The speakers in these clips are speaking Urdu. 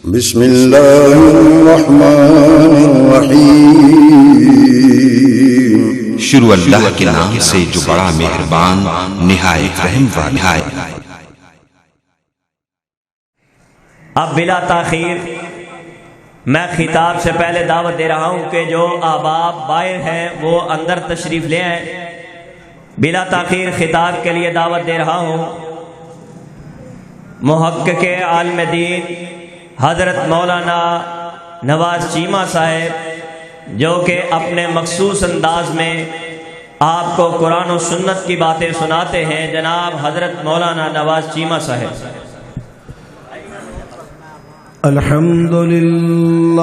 بسم اللہ الرحمن الرحیم۔ شروع اللہ کے نام سے جو بڑا مہربان نہایت رحم والا ہے۔ اب بلا تاخیر میں خطاب سے پہلے دعوت دے رہا ہوں کہ جو احباب باہر ہیں وہ اندر تشریف لے آئیں۔ بلا تاخیر خطاب کے لیے دعوت دے رہا ہوں محقق عالم دین حضرت مولانا نواز چیمہ صاحب، جو کہ اپنے مخصوص انداز میں آپ کو قرآن و سنت کی باتیں سناتے ہیں۔ جناب حضرت مولانا نواز چیمہ صاحب۔ الحمدللہ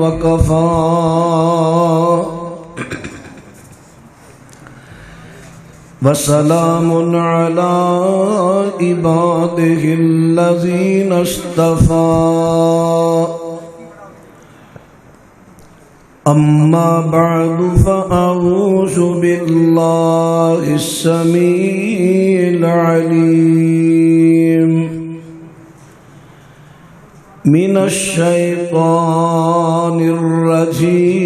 وکفا وسلام علی عبادہ الذین اصطفى اما بعد فاعوذ باللہ السمیع العلیم من الشیطان الرجیم۔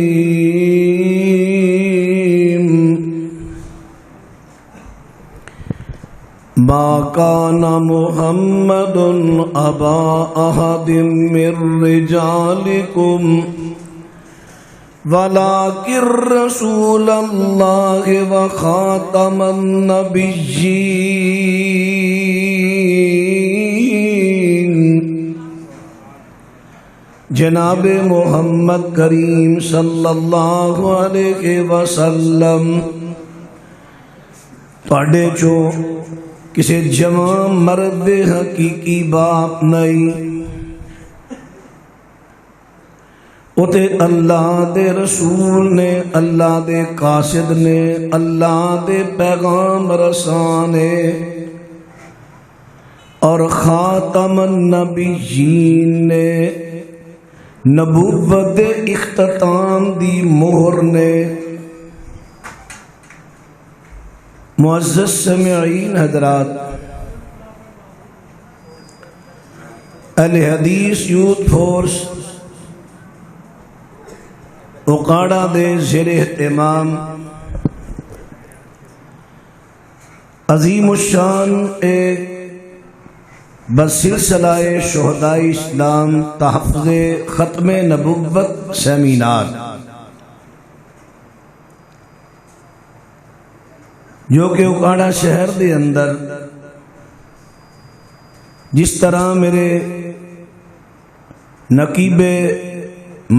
ما كان محمد أبا أحد من رجالكم ولكن رسول الله وخاتم النبيين۔ جناب محمد کریم صلی اللہ علیہ وسلم تواڈے چو کسی جوان مرد حقیقی باپ نہیں، اتے اللہ دے رسول نے، اللہ دے قاصد نے، اللہ دے پیغام رسانے اور خاتم النبیین نے، نبوت دے اختتام دی مہر نے۔ معزز سامعین حضرات، اہل حدیث یوتھ فورس اکاڑا دے زیر اہتمام عظیم الشان بسلسلہ شہداء اسلام تحفظ ختم نبوت سیمینار، جو کہ اکاڑا شہر دے اندر جس طرح میرے نقیب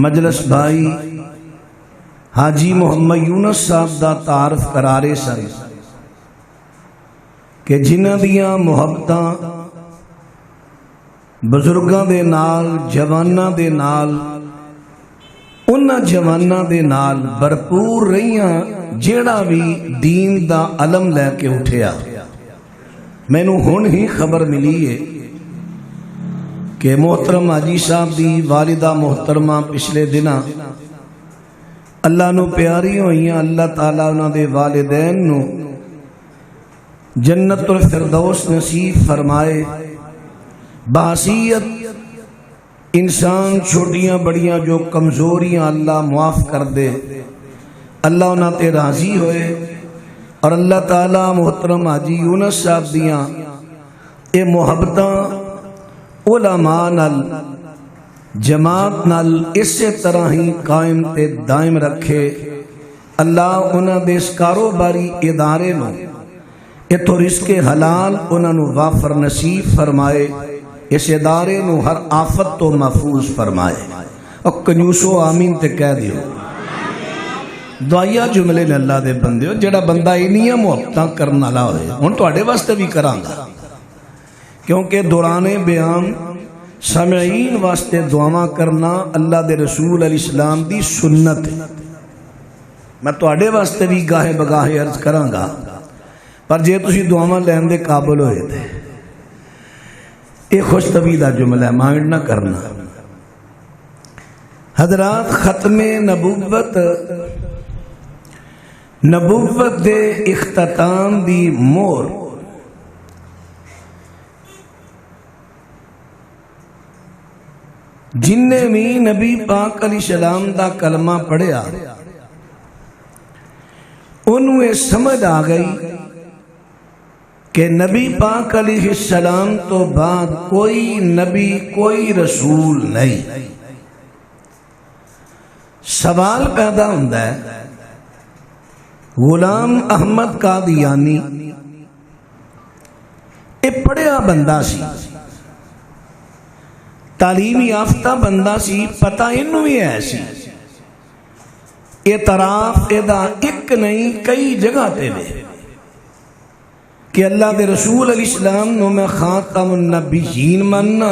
مجلس بھائی حاجی محمد یونس صاحب دا تعارف کرارے سن کہ جنہاں دیاں محبتاں بزرگاں دے نال، جواناں دے نال، انہاں جواناں دے نال بھرپور رہیاں جیڑا بھی دین دا علم لے کے اٹھیا۔ مینوں ہن ہی خبر ملی ہے کہ محترم حاجی صاحب دی والدہ محترمہ پچھلے دناں اللہ نو پیاری ہوئیاں، اللہ تعالیٰ انہاں دے والدین نو جنت الفردوس نصیب فرمائے۔ بحثیت انسان چھوٹیاں بڑیاں جو کمزوریاں اللہ معاف کر دے، اللہ انہاں تے راضی ہوئے، اور اللہ تعالیٰ محترم حاجی یونس صاحب دیاں اے محبتاں علماء نال، جماعت نال اسی طرح ہی قائم تے دائم رکھے۔ اللہ انہاں دے اس کاروباری ادارے نو اتو رزق حلال انہاں نو وافر نصیب فرمائے، اس ادارے نو ہر آفت تو محفوظ فرمائے۔ اور کنیوسو آمین تے کہہ دیو۔ دعائیا جملے نے اللہ دے بندے ہو، جڑا بندہ انہیاں محبتاں کرنا لا ہوئے ہن تواڈے واسطے بھی کراں گا، کیونکہ دوران بیان سامعین واسطے دعاواں کرنا اللہ دے رسول علیہ السلام دی سنت ہے۔ میں تواڈے واسطے بھی گاہے بگاہے عرض کراں گا، پر جے تسی دعاواں لین دے قابل ہوئے تھے، یہ خوش طبی دا جملہ ہے، مائنڈ نہ کرنا۔ حضرات، ختم نبوت دے اختتام دی مور جن نے بھی نبی پاک علیہ السلام دا کلمہ پڑھیا انہوں یہ سمجھ آ گئی کہ نبی پاک علیہ السلام تو بعد کوئی نبی کوئی رسول نہیں۔ سوال پیدا ہوتا ہے، غلام احمد قادیانی یہ پڑھیا بندہ سی، تعلیم یافتہ بندہ سی، پتہ انہوں بھی ہے سی، اعتراف ادا ایک نہیں کئی جگہ تے دے کہ اللہ دے رسول علیہ السلام نو میں خاتم النبیین ماننا،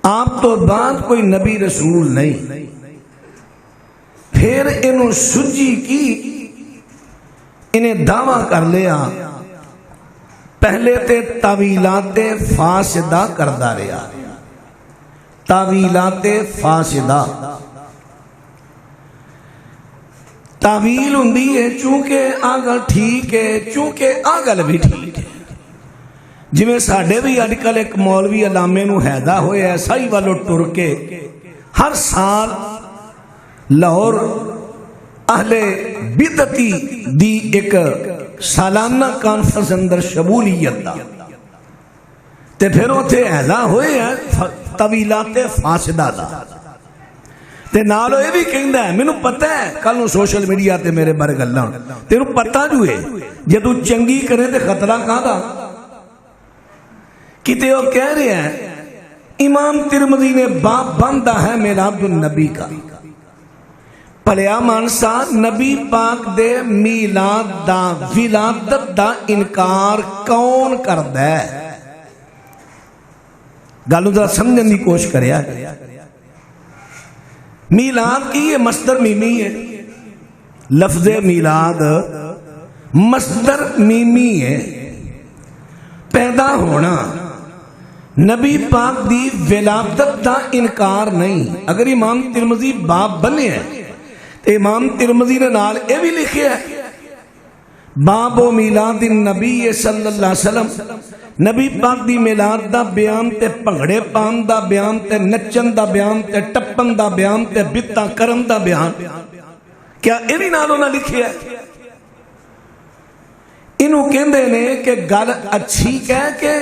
آپ تو بعد کوئی نبی رسول نہیں۔ پھر انہوں سجی کی انہیں دعویٰ کر لیا، پہلے تے تاویلات فاسدہ کردہ رہا، تاویلات فاسدہ تاویل ہوندی ہے چونکہ آگل ٹھیک ہے، چونکہ آگل بھی ٹھیک ہے۔ جویں ساڈے بھی اج کل ایک مولوی علامے نو حیدا ہوئے ایسائی والو ٹر کے ہر سال لاہور اہل بدعتی دی ایک سالانہ کانفرنس اندر شمولیت دا تے پھر اوتھے حیدا ہوئے ہیں طویلات فاسدہ دا تے نالو یہ بھی کہندا ہے مینوں پتہ ہے کل نو سوشل میڈیا تے میرے بارے گلاں تینوں پتہ جو ہے جے تو چنگی کرے تے خطرہ کہاں دا کتے وہ کہہ رہے ہیں امام ترمذی نے باب باندھا ہے میلاد النبی کا، پلیا مانسا نبی پاک دے میلاد دا ولادت دا انکار کون کردا ہے؟ گالوں دا سمجھن دی کوشش کریا۔ میلاد کی یہ مصدر میمی ہے، لفظ میلاد مصدر میمی ہے، پیدا ہونا، نبی پاک دی ولادت دا انکار نہیں۔ اگر امام ترمذی باب بنے ہیں تو امام ترمذی نے نال اے بھی لکھے ہے باب و میلاد النبی صلی اللہ علیہ وسلم، نبی پاک دی میلاد دا بیان تے پنگڑے پان دا بیان تے نچن دا بیان تے ٹپن دا بیان تے بتاں کرن دا بیان، کیا اے بھی نالوں نہ لکھے ہے؟ انہوں کہندے نے کہ گل اچھی کہہ کے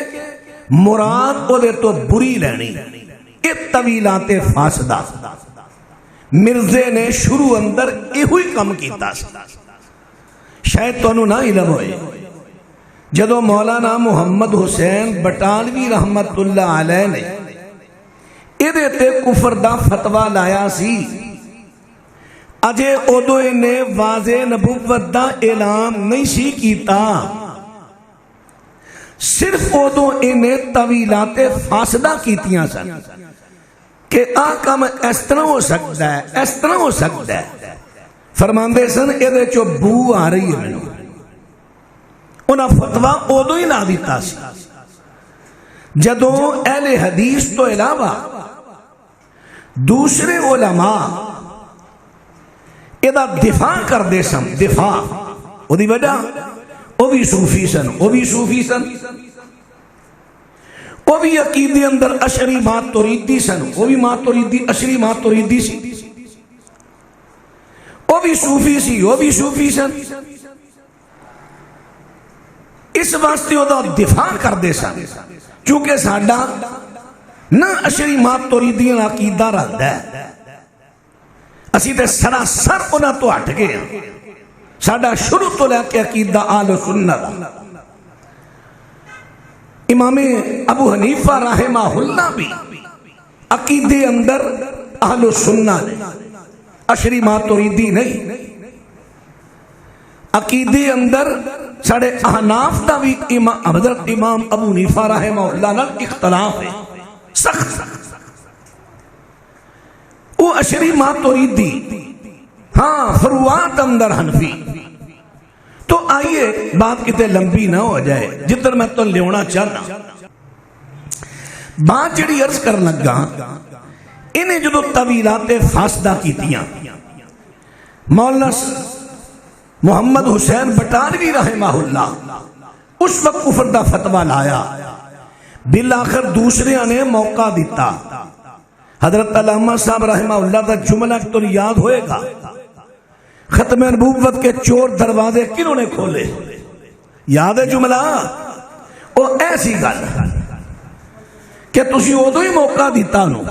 مراد او دے تو بری لینی، اے طویلات فاسدہ مرزے نے شروع اندر ایہوئی کم کیتا سی، شاید تو انہوں نہ علم ہوئے۔ جدو مولانا محمد حسین بٹالوی رحمت اللہ علیہ نے ایدے تے کفر دا فتوہ لایا سی، اجے ادو نے واضح نبوت دا اعلان نہیں سی کیتا، صرف ادو انہیں طویلات فاسدہ کیتیاں سن کہ آقا میں اس طرح ہو سکتا ہے، اس طرح ہو سکتا ہے، فرماندے سن ایدے چو بو آ رہی ہے میں انہاں فتوہ ادو ہی نہ دیتا سی۔ جدو اہل حدیث تو علاوہ دوسرے علماء ایدہ دفاع کر دے سن، دفاع او دی وجہ او بھی صوفی سن، او بھی صوفی سن، او بھی عقیدے اندر اشری ماتوریدی سن، او بھی ماتوریدی اشری ماتوریدی سی، او بھی صوفی سی، او بھی صوفی سن، اس واسطے او دا دفاع کر دے سن، چونکہ ساڈا نہ اشری ماتوریدیاں عقیدہ رہتا ہے، اسی تے سراسر انہاں تو ہٹ گئے ہیں، ساڈا شروع تو لے کے عقیدہ آل سنت۔ امام ابو حنیفہ رحمہ اللہ بھی عقیدے اندر اہل سنت اشری ماتوریدی نہیں، عقیدے اندر ساڑھے احناف دا بھی حضرت امام ابو حنیفہ رحمہ اللہ نال اختلاف ہے سخت، وہ اشری ماتوریدی، ہاں فروعات اندر حنفی۔ تو آئیے بات کتے لمبی نہ ہو جائے، جدر میں تو لیونا چاہنا بات جڑی عرض کر لگا، انہیں جو طویلات فاسدہ کی تیاں مولانا محمد حسین بٹالوی رحمہ اللہ اس وقت کفر دا فتوہ لایا، بالآخر دوسرے نے موقع دیتا. حضرت علامہ صاحب رحمہ اللہ کا جملہ تو یاد ہوئے گا، ختم نبوت کے چور دروازے کنہوں نے کھولے؟ یاد ہے جملہ؟ اور ایسی گل کہ تسی ادو ہی موقع دیتا نو،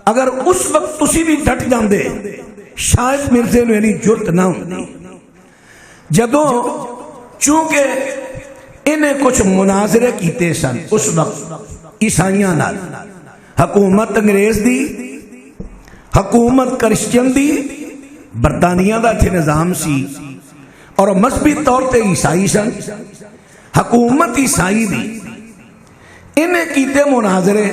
اگر اس وقت تسی بھی ڈٹ جاندے شاید مرزے نو اینی جرت نہ ہوندی. جدوں چونکہ انہیں کچھ مناظرے کیتے سن اس وقت عیسائیاں نال، حکومت انگریز دی، حکومت کرسچن دی، برطانیہ دا تھے نظام سی اور مذہبی طور تے عیسائی سن. حکومت عیسائی دی انہیں کیتے مناظرے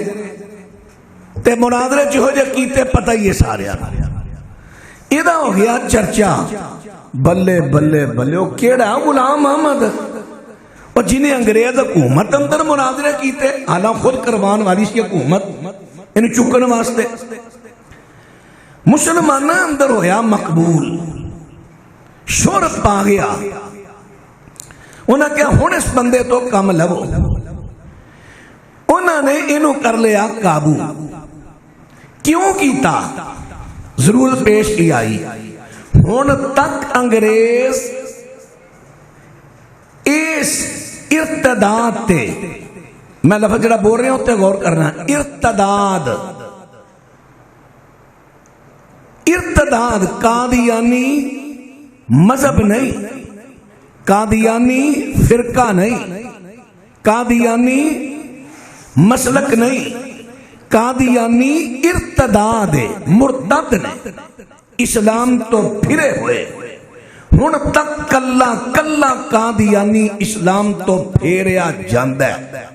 تے مناظرے جو جے کیتے پتہ ہی ہے سارے ادھا ہو گیا چرچا. بلے بلے بلے وہ کیڑا غلام احمد اور جنہیں انگریز حکومت اندر مناظرے کیتے، حالان خود کروان والی سی حکومت انہیں چکن واسطے. مسلمانہ اندر ہویا مقبول، شہرت پا گیا. انہاں کیا ہون اس بندے تو کم لو، انہاں نے انہوں کر لیا قابو. کیوں کیتا؟ ضرورت پیش کی آئی. ہون تک انگریز اس ارتداد تے، میں لفظ جڑا بول رہے ہوتے غور کرنا، ارتداد. ارتداد قادیانی مذہب نہیں، قادیانی فرقہ نہیں، قادیانی مسلک نہیں، قادیانی ارتداد ہے، مرتد نے، اسلام تو پھرے ہوئے. ہن تک کلا کلا قادیانی اسلام تو پھیریا جاندہ ہے.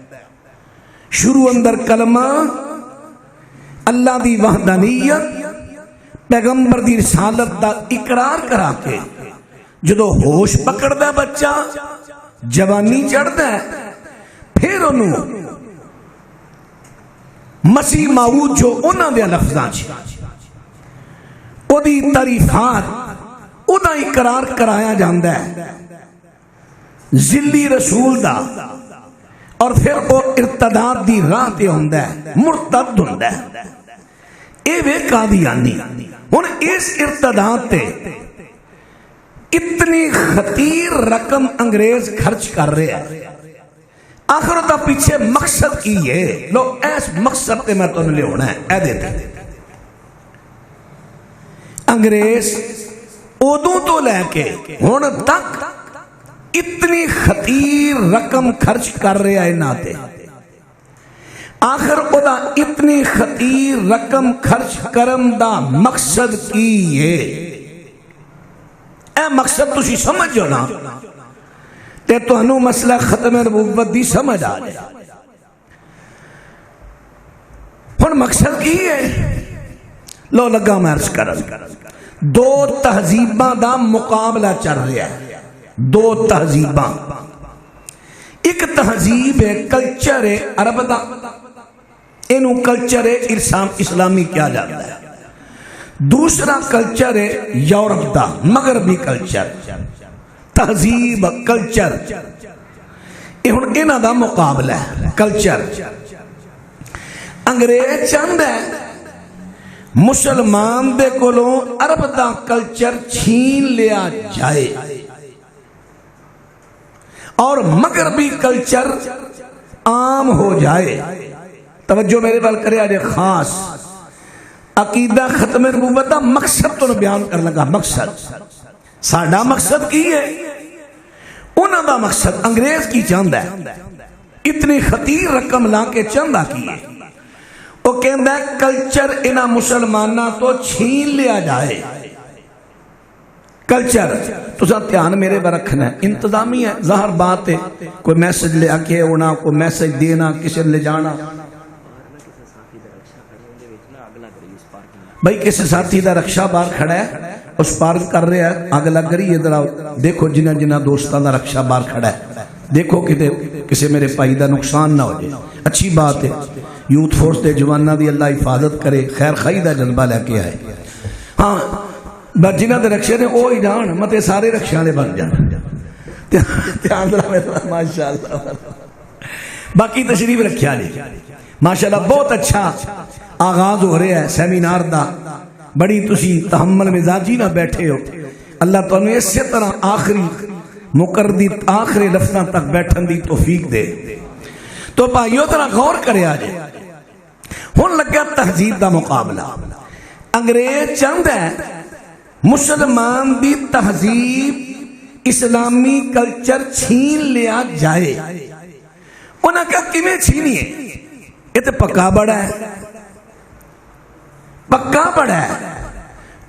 شروع اندر کلمہ اللہ دی وحدانیت، پیغمبر دی رسالت دا اقرار کرا کے جدو ہوش پکڑ دا بچہ، جوانی چڑھ دا ہے، پھر انہوں مسیح موعود جو انہاں دے لفظاں چھے او دی تعریفات او دا اقرار کرایا جاندہ ہے ذلی رسول دا، اور پھر او ارتداد دی راہ تے ہوندہ ہے، مرتد ہوندہ ہے. اے وے قادیانی. ہن اس ارتداد تے اتنی خطیر رقم انگریز خرچ کر رہے ہیں. آخر تا پیچھے مقصد کی ہے، لو ایس مقصد تے میں تو لے ہونا ہے. اے دیتے انگریز ادوں تو لے کے ہن تک اتنی خطیر رقم خرچ کر رہے ہیں ناتے. آخر خدا اتنی خطیر رقم خرچ کرن دا مقصد کی ہے. اے مقصد تسی سمجھو نا تے تو انو مسئلہ ختم نبوت دی سمجھ آ جائے. ہن مقصد کی ہے؟ لو لگا میں عرض کرن، دو تہذیباں دا مقابلہ چل رہا ہے. دو تہذیباں، ایک تہذیب ہے کلچر ہے عرب دا، انہوں کلچر ہے اسلامی کیا جاتا ہے. دوسرا کلچر ہے یورپ دا، مغربی کلچر، تہذیب کلچر. انہوں دا مقابلہ ہے کلچر. انگریز چند ہے مسلمان دے کولوں عرب دا کلچر چھین لیا جائے اور مغربی کلچر عام ہو جائے. توجہ میرے بال کرے آجے. خاص عقیدہ ختم نبوت دا مقصد تو بیان کر لگا. مقصد ساڑھا مقصد کی ہے، انہاں دا مقصد انگریز کی چاندہ ہے. اتنی خطیر رقم لا کے چاندہ کی ہے. وہ کہندہ ہے کلچر انہاں مسلمانہ تو چھین لیا جائے. کلچر تو ساتھ دھیان میرے پر رکھنا ہے. انتظامی ہے، ظاہر بات ہے، کوئی میسج لے آکے ہونا، کوئی میسج دینا، کسی لے جانا. بھائی کسی ساتھی دا رکشہ بار کھڑا ہے، اس پارک کر رہے ہیں، آگ لگ رہی ہے، ادھر دیکھو جنہ جنہ دوستان دا رکشہ بار کھڑا ہے، دیکھو کسی میرے پائی دا نقصان نہ ہو جائے. اچھی بات ہے، یوتھ فورس دے جوانہ دی اللہ حفاظت کرے، خیر خائی دا جذبہ لے کے آئے. ہاں بس جنہ دے رکشے نے وہ ہی جان متے سارے رکشے والے بن جان. ماشاءاللہ باقی تشریف رکھیا جی ماشاءاللہ بہت اچھا آغاز ہو رہا ہے سیمینار دا، بڑی تسی تحمل مزاجی نہ بیٹھے ہو، اللہ تمہیں اسی طرح آخری مقرری آخری لفظاں تک بیٹھن دی توفیق دے۔ تو بھائیو ذرا غور کرے آجے، ہن لگا تہذیب دا مقابلہ۔ انگریز چاہند ہے مسلمان دی تہذیب اسلامی کلچر چھین لیا جائے۔ انہاں کہا کیویں چھینیے؟ یہ تو پکا بڑا ہے، پکا بڑا ہے۔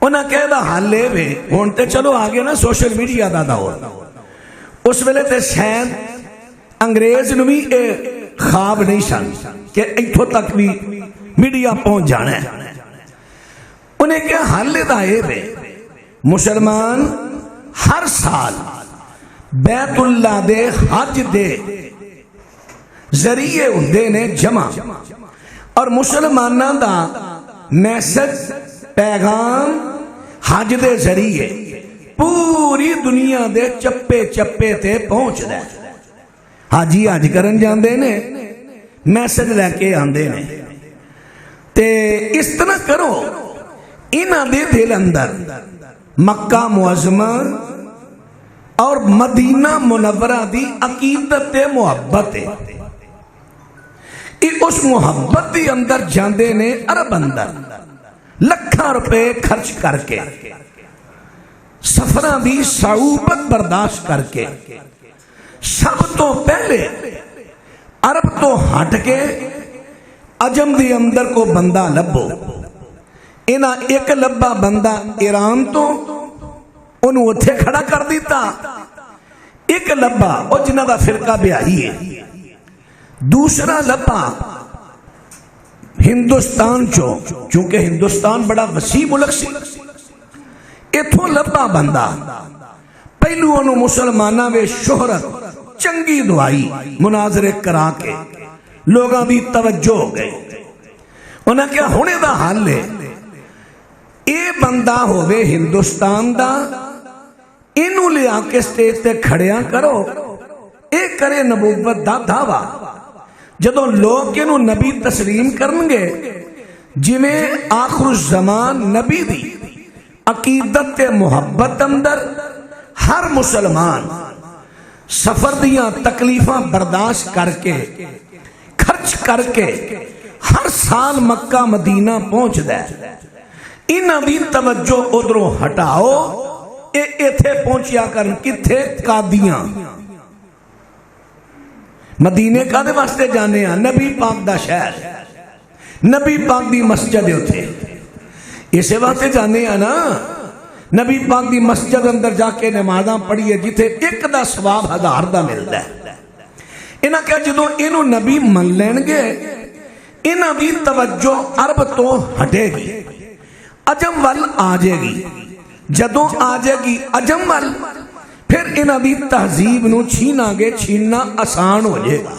انہاں کہا دا حال ہے بے ہون تے چلو آگے نا سوشل میڈیا دا دور، اس ویلے تے شاید انگریز نو بھی خواب نہیں سن کہ ایتھوں تک بھی میڈیا پہنچ جانا ہے۔ انہیں کہا حل دا ہے بے مسلمان ہر سال بیت اللہ دے حج دے ذریعے ہوندے نے جمع، اور مسلمانہ دا میسج پیغام حج دے ذریعے پوری دنیا دے چپے چپے تے پہنچ دے۔ حاجی حج کرن جاندے نے میسج لے کے آندے نے، تے اس طرح کرو انہاں دے دل اندر مکہ معظمہ اور مدینہ منورہ دی عقیدت محبت ہے، اس محبت دی اندر جاندے نے عرب اندر لکھاں روپے خرچ کر کے، سفراں دی صعوبت برداشت کر کے، سب تو پہلے عرب تو ہٹ کے عجم دی اندر کو بندہ لبو۔ انہاں ایک لبا بندہ ایران تو انہوں اتھے کھڑا کر دیتا، ایک لبا او جنہ دا فرقہ بیاہی ہے، دوسرا لبا ہندوستان چونکہ ہندوستان بڑا وسیع ملک سی، اتھوں لبا بندہ پہلو انہوں مسلمانہ وے شہرت چنگی دعائی مناظرے کرا کے لوگاں دی توجہ ہو گئے۔ انہاں کیا ہونے دا حال ہے اے بندہ ہوئے ہندوستان دا، انہوں لے آکے سٹیج تے کھڑیاں کرو، اے کرے نبوت دا دعویٰ۔ جدوں لوگ انہوں نبی تسلیم کرنگے جویں آخر الزمان نبی دی عقیدت محبت اندر ہر مسلمان سفر دیاں تکلیفاں برداشت کر کے خرچ کر کے ہر سال مکہ مدینہ پہنچ دے، انہاں دی توجہ ادھروں ہٹاؤ، ایتھے پہنچیا کرن کتھے قادیاں مدینے کا دے واسطے جانے ہیں نبی پاک دا شہر، نبی پاک دی مسجد ہوتے اسے واسطے جانے ہیں نا، نبی پاک دی مسجد اندر جا کے نمازاں پڑھیے جتھے ایک دا ثواب 1000 دا ملتا ہے۔ انہاں کہا جدوں انہوں نبی من لین گے انہاں دی توجہ عرب تو ہٹے گی، عجم وال آ جائے گی، جدوں آ جائے گی عجم وال پھر انہاں دی تہذیب نو چھینا گے، چھیننا آسان ہو جائے گا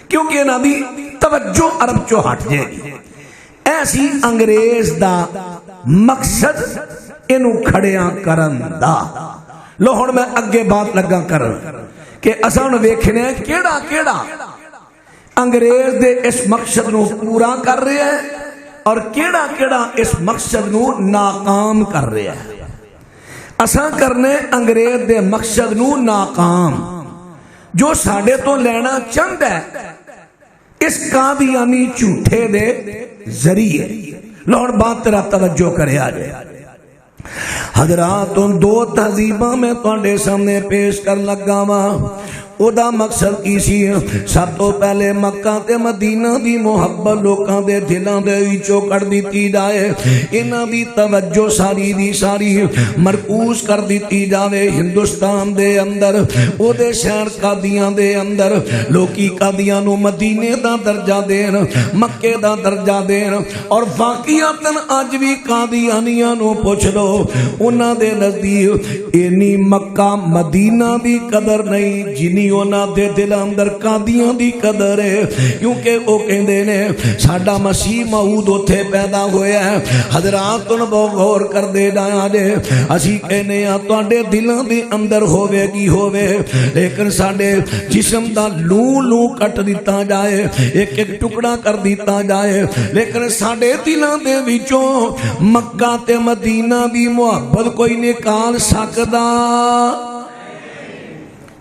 کیونکہ انہاں دی توجہ عرب چو ہٹ جائے گی۔ ایسی انگریز دا مقصد انہوں کھڑیاں کرن دا۔ لو ہن میں اگے بات لگا کرن کہ اساں ویکھنے کیڑا کیڑا انگریز دے اس مقصد نو پورا کر رہے ہیں اور کیڑا کیڑا اس مقصد نو ناکام کر رہے ہیں۔ اساں کرنے انگریز دے مقصد نو ناکام، جو ساڑے تو لینا چند ہے اس قادیانی جھوٹے دے ذریعے۔ لوڑ بات تیرا توجہ کرے آجے حضرات، ان دو تہذیباں میں تواڈے سامنے پیش کر لگا وا، او دا مقصد کی سی؟ سب تو پہلے مکہ تے مدینہ دی محبت لوکاں دے دلاں دے وچوں کڈ دتی جائے، انہاں دی توجہ ساری دی ساری مرکوز کر دتی جاوے ہندوستان دے اندر، او دے شہر قادیاں دے اندر۔ لوکی قادیاں نو مدینے دا درجہ دین، مکے دا درجہ دین، اور واقعاتاً اج وی قادیانیاں نو پوچھ لو انہاں دے نزدیک اینی مکہ مدینہ دی قدر نہیں جنی ہی انہاں دے دل اندر قادیاں دی قدر ہے، کیونکہ وہ کہندے نے ساڈا مسیح موعود اوتھے پیدا ہویا ہے۔ حضرات تن بہت غور کر دے ڈایا جے، اسی کہنے ہاں تواڈے دلاں دے اندر ہوے گی ہوے، لیکن ساڈے جسم دا لوں لوں کٹ دیتا جائے، ایک ایک ٹکڑا کر دیتا جائے، لیکن ساڈے دلاں دے وچوں مکہ تے مدینہ دی محبت کوئی نکال سکدا۔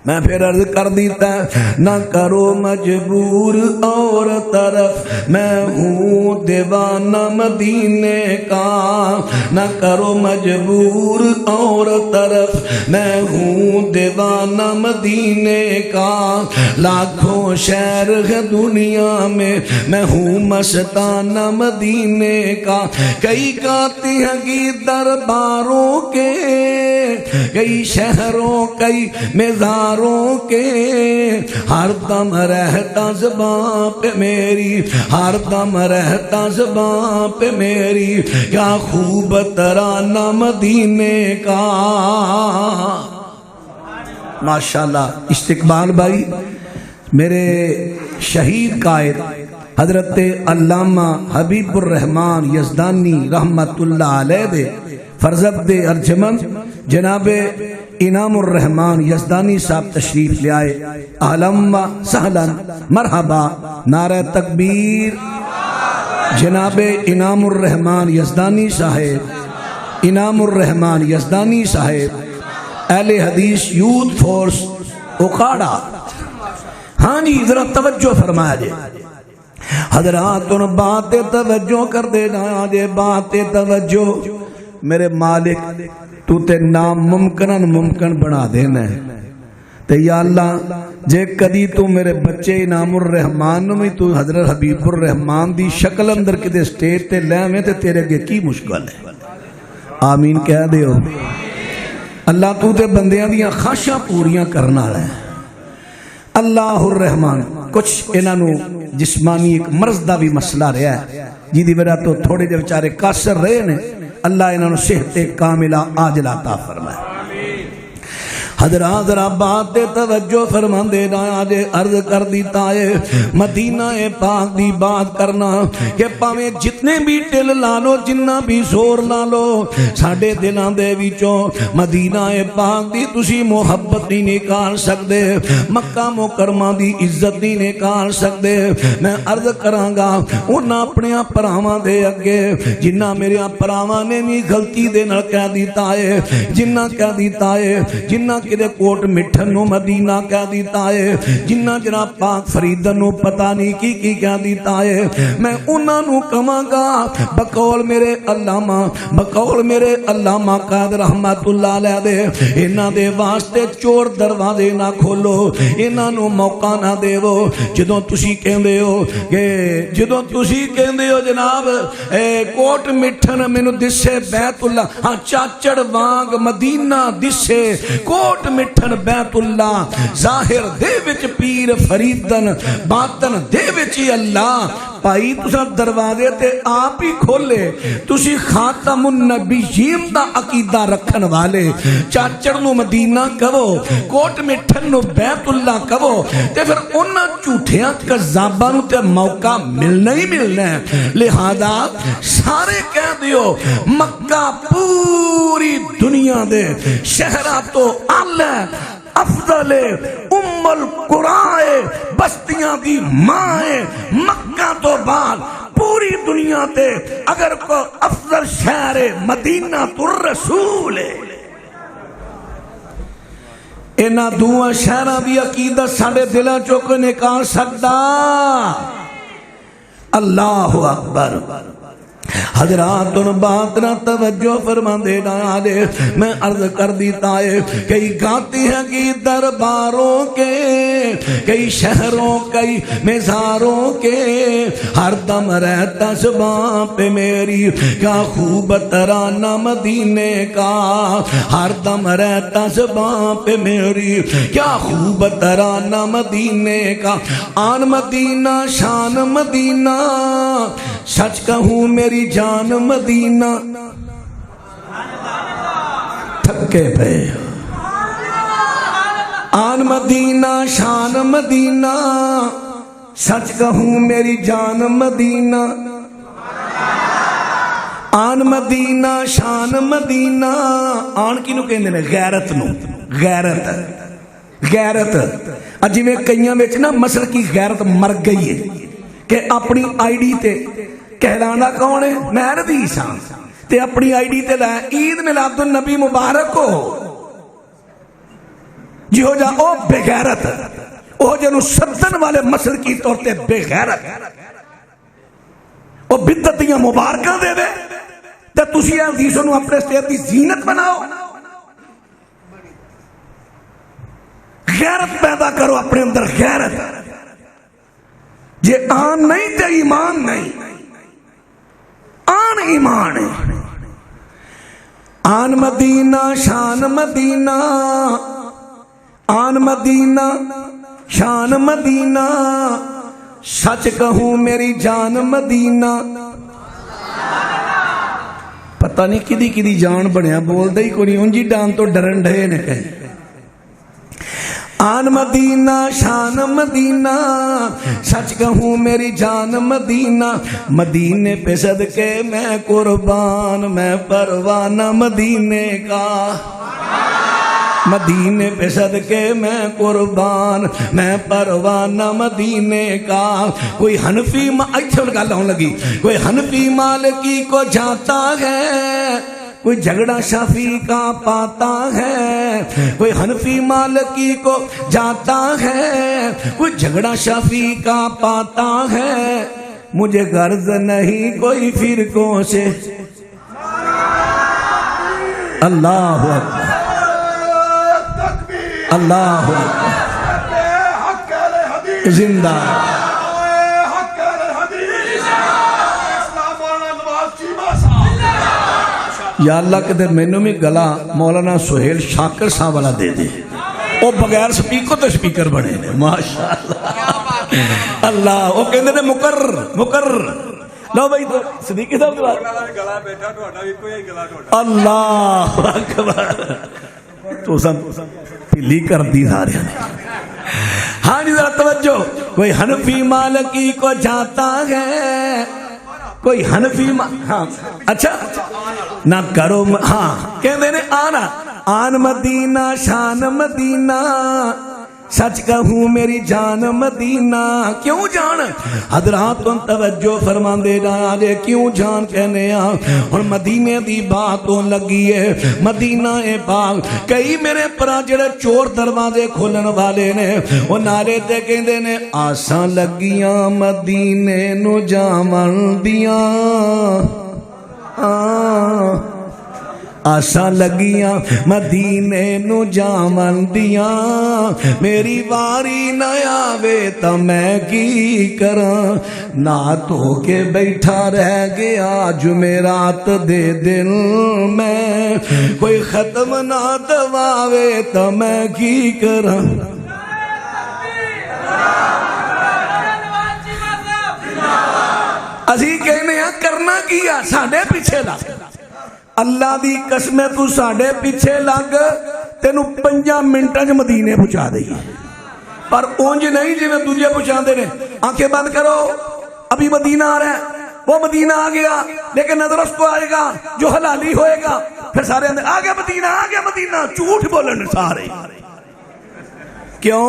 میں پھر عرض کر دیتا ہے، نہ کرو مجبور اور طرف میں ہوں دیوانہ مدینے کا، نہ کرو مجبور اور طرف میں ہوں دیوانہ مدینے کا، لاکھوں شہر ہے دنیا میں ہوں مستانہ مدینے کا، کئی گاتے ہیں گیت درباروں کے، کئی شہروں کئی مزاروں کے، ہر دم رہتا زباں پہ میری، ہر دم رہتا زباں پہ میری، کیا خوب ترانہ مدینے کا۔ ماشاءاللہ استقبال بھائی، میرے شہید قائد حضرت علامہ حبیب الرحمان یزدانی رحمت اللہ علیہ دے فرزند ارجمند جناب انعام الرحمان یزدانی صاحب تشریف لے آئے، اہلا و سہلا مرحبا، نعرہ تکبیر۔ جناب انعام الرحمان یزدانی صاحب، انعام الرحمان یزدانی صاحب اہل حدیث یوتھ فورس اکھاڑا۔ ہاں جی ذرا توجہ فرمایا جے حضرات، ان بات توجہ کر دینا جے، بات توجہ۔ میرے مالک تو تے ناممکنن ممکن بنا دینا ہے، تے یا اللہ جے کدی تو میرے بچے انعام الرحمان میں تو حضرت حبیب الرحمان دی شکل اندر کدے سٹیج تے لے میں تے تیرے کے کی مشکل ہے؟ آمین کہہ دیو۔ اللہ تو تے بندیاں دیاں خواہشاں پوریاں کرنا ہے۔ اللہ الرحمان، کچھ انہاں نو جسمانی ایک مرض دا بھی مسئلہ رہا ہے، جی دی وجہ تو تھوڑے جے بیچارے قاصر رہے نے، اللہ انہوں نے صحت کاملہ عاجلہ عطا فرمائے۔ حضرات ذرا بات توجہ فرمان دے رہا جے، عرض کر دیتا ہے مدینہ پاک دی بات کرنا کہ پاویں جتنے بھی دل لا لو، جنہ بھی زور لا لو، ساڈے دلاں دے وچوں مدینہ پاک دی تسی محبت نہیں نکال سکدے، مکہ مکرمہ دی عزت نہیں نکال سکدے۔ میں عرض کراں گا انہاں اپنے پراواں دے اگے، جنہ میرے پراواں نے بھی غلطی دے نال کہہ دیتا ہے، جنہ کہہ دیتا ہے، جنہ کدے کوٹ مٹھن نو مدینہ کہہ دیتا ہے، جنہ جناب پاک فریدن نو پتہ نہیں کی کہہ دیتا ہے، میں انہاں نو کہاں گا بقول میرے علامہ، بقول میرے علامہ قائد رحمت اللہ علیہ دے، انہاں دے واسطے چور دروازے نہ کھولو، انہاں نو موقع نہ دیو۔ جدوں تسی کہندے ہو کہ جدوں تسی کہندے ہو جناب کوٹ مٹھن مینوں دسے بیت اللہ، ہاں چاچڑ وانگ مدینہ دسے کوٹ مٹھن بیت اللہ، ظاہر دے وچ پیر فریدن، باطن دے وچ اللہ۔ پائی تسا دروازے تے آپ ہی کھولے، تسی خاتم النبیین دا عقیدہ رکھن والے، چاچڑ نو مدینہ کہو، کوٹ مٹھن نو بیت اللہ کہو، تے پھر انہاں جھوٹیاں کذاباں نو تے موقع ملنا ہی ملنا ہے۔ لہذا سارے کہہ دیو مکہ پوری دنیا دے شہرہ تو اللہ افضل ام القرائے، بستیاں دی ماں مکہ تو بعد پوری دنیا تے اگر کو افضل شہر مدینہ تو رسول ہے۔ اینا دعا شہرہ بھی عقیدت ساڑے دلہ چوک نکال سکتا۔ اللہ اکبر۔ حضرات ان بات نہ توجہ فرما دینا دے، میں عرض کر دیتا ہے کئی گاتے ہیں کہ درباروں کے، کئی شہروں کئی مزاروں کے، ہر دم رہتا زباں پہ میری کیا خوب ترانہ مدینے کا، ہر دم رہتا زباں پہ میری کیا خوب ترانہ مدینے کا۔ آن مدینہ شان مدینہ، سچ کہوں میری جان مدینہ، تھکے پہ آن مدینہ شان مدینہ سچ کہوں میری جان مدینہ آن مدینہ شان مدینہ آن کی نو کہندے نے غیرت نو غیرت اج میں کئیاں وچ نا مشرقی غیرت مر گئی ہے کہ اپنی آئی ڈی تے کہلانا کون ہے مہردی شان تے اپنی آئی ڈی تے لائے عید میلاد النبی مبارک ہو جی ہو جا او بے غیرت او جنو سدن والے مشرقی طور تے بے غیرت او بدعتیاں مبارکاں دے دے تے تسی حدیثوں نو اپنے اسٹیٹ دی زینت بناؤ غیرت پیدا کرو اپنے اندر غیرت یہ آن نہیں تے ایمان نہیں آن ایمان ہے آن مدینہ شان مدینہ آن مدینہ شان مدینہ سچ کہوں میری جان مدینہ پتہ نہیں کدی کدی جان بنیا بول دے ہی کوئی انجی ڈان تو ڈرن ڈھے نے کہیں آن مدینہ شان مدینہ سچ کہوں میری جان مدینہ مدینے پہ صدقے میں قربان میں پروانہ مدینے کا مدینے پہ صدقے میں قربان میں پروانہ مدینے کا کوئی حنفی کوئی حنفی مالکی کو جاتا ہے کوئی جھگڑا شافی کا پاتا ہے کوئی حنفی مالکی کو جاتا ہے کوئی جھگڑا شافی کا پاتا ہے مجھے غرض نہیں کوئی فرقوں سے اللہ اکبر اللہ اکبر زندہ یا اللہ کدھر مینوں میں گلا مولانا سہیل شاکر صاحب والا دے دے وہ بغیر سپیکر تو سپیکر بنے نے ماشاءاللہ اللہ وہ کہندے نے مقرر لو بھائی تو صدیقی صاحب گلا بیٹھا تہاڈا بھی کوئی گلا تہاڈا اللہ اکبر تو سب پلی کر دی سارے ہاں جی ذرا توجہ کوئی حنفی مالکی کو جاتا ہے کوئی حنفی ہاں اچھا نہ کرو ہاں کہندے نے آنا آن مدینہ شان مدینہ سچ کہوں میری جان مدینہ کیوں جان حضرات توجہ فرما دے جا کیوں جان کہنے اور مدینے دی بات تو لگی ہے مدینہ اے پاک کئی میرے پرا جڑے چور دروازے کھولن والے نے وہ نعرے تے کہندے نے آساں لگیاں مدینے نو جاون دیاں آساں لگیاں مدینے نو جاون دیاں میری واری نہ آوے تا میں کی کراں نہ تو کے بیٹھا رہ گیا جمعرات دے دل میں کوئی ختم نہ دواوے تا میں کی کراں اسی کہنے ہیں کرنا کیا ساڑھے پیچھے لگ اللہ دی قسم تو ساڑھے پیچھے لگ تینو 5 منٹاں چ مدینے پہنچا دئی پر اونج نہیں جی میں تجھے پہنچا دے نے آنکھیں بند کرو ابھی مدینہ آ رہا ہے وہ مدینہ آ گیا لیکن نظر اس کو آئے گا جو حلالی ہوئے گا پھر سارے اندر آ گیا مدینہ جھوٹ بولن سارے کیوں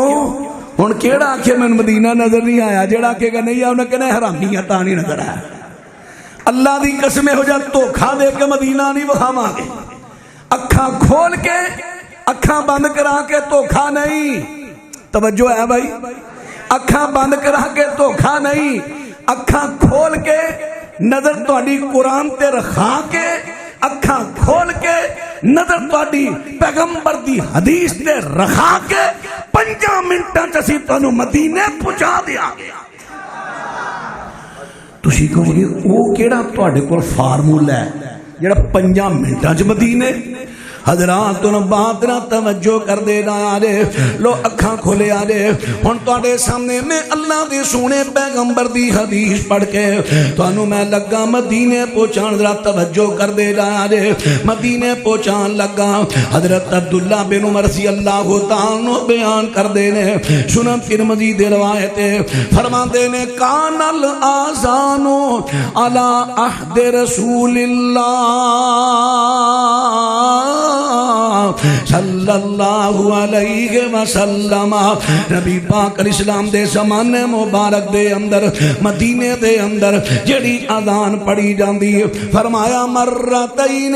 ہن کیڑا آکھے میں مدینہ نظر نہیں آیا جیڑا کہ نہیں آیا انہیں کہنا حرامی تا نہیں نظر آیا اللہ دی قسمیں ہو جا دھوکھا دے کے مدینہ نہیں وکھاواں گے اکھاں کھول کے اکھاں بند کرا کے دھوکھا نہیں توجہ ہے بھائی اکھاں بند کرا کے دھوکھا نہیں اکھاں کھول کے نظر تہاڈی قرآن تے رکھا کے اکھاں کھول کے نظر تہاڈی پیغمبر دی حدیث تے رکھا کے 5 منٹاں چ اسی تانوں مدینے پہنچا دیا گیا تسی کہو گے وہ کیڑا تہاڈے کول فارمولا ہے جڑا 5 منٹاں چ مدینے حضرات تو بات نہ توجہ کر دے رہا جے لو اکھاں کھولے آ جے ہن تواڈے سامنے میں اللہ دے سونے پیغمبر دی حدیث پڑھ کے تانوں میں لگا مدینے پہنچان ذرا توجہ کر دے رہا جے مدینے پہنچان لگا حضرت عبداللہ بن عمر رضی اللہ تعالیٰ عنہ بیان کر دے نے سنن ترمذی دی روایت فرماندے نے کان الاذان علی عہد رسول اللہ صلی اللہ علیہ وسلم نبی پاک علیہ السلام دے زمانے مبارک دے اندر مدینے دے اندر جڑی اذان پڑھی جاندی فرمایا مرتین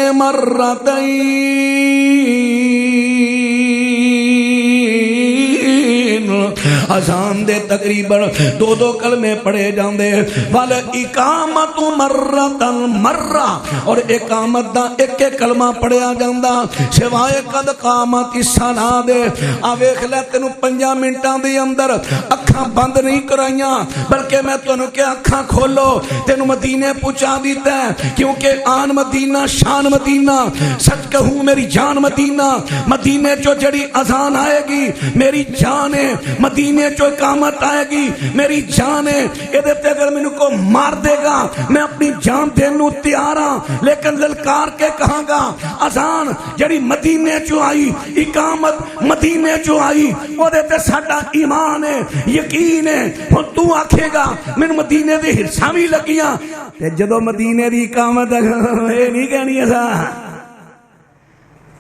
اذان دے تقریباً دو کلمے پڑھے جاندے وال اقامت مرتن مرہ اور اقامت دا ایک کلمہ پڑھیا جاندا سوائے قد قامت الصلاۃ دے آ ویکھ لے تینوں 5 منٹاں دے اندر اکھاں بند نہیں کرائیاں بلکہ میں تانوں کہ اکھاں کھولو تینوں مدینے پہنچا دیتا ہے کیونکہ آن مدینہ شان مدینہ سچ کہوں میری جان مدینہ مدینے چو جڑی اذان آئے گی میری جان ہے مدینے چو اقامت آئے گی میری جان ہے یہ تے اگر میں کو مار دے گا میں اپنی جان دینوں تیار ہاں لیکن للکار کے کہاں گا اذان جڑی مدینے چو آئی اقامت مدینے چو آئی وہ تے ساڈا ایمان ہے یقین ہے ہن تو آکھے گا میں مدینے دے ہرساں وی لگیاں تے جدوں مدینے دی اقامت اے نہیں کہنی اسا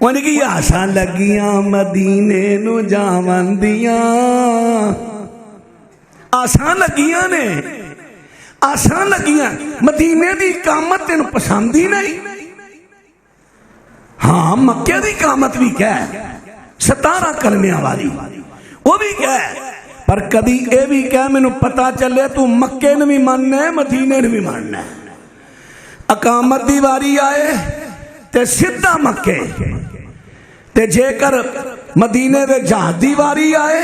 ان کی آساں لگیاں مدینے نو جاون دیاں آساں لگیاں نے آساں لگیاں مدینے دی اقامت تینوں پسند ہی نہیں ہاں مکے دی اقامت بھی کہہ 17 کلمیاں والی وہ بھی کہہ پر کبھی اے بھی کہہ میں نو پتا چلے تو مکے نے بھی ماننا ہے مدینے نے بھی ماننا ہے اقامت دی واری آئے تے سدھا مکے تے جے کر مدینے دے جہاد دی واری آئے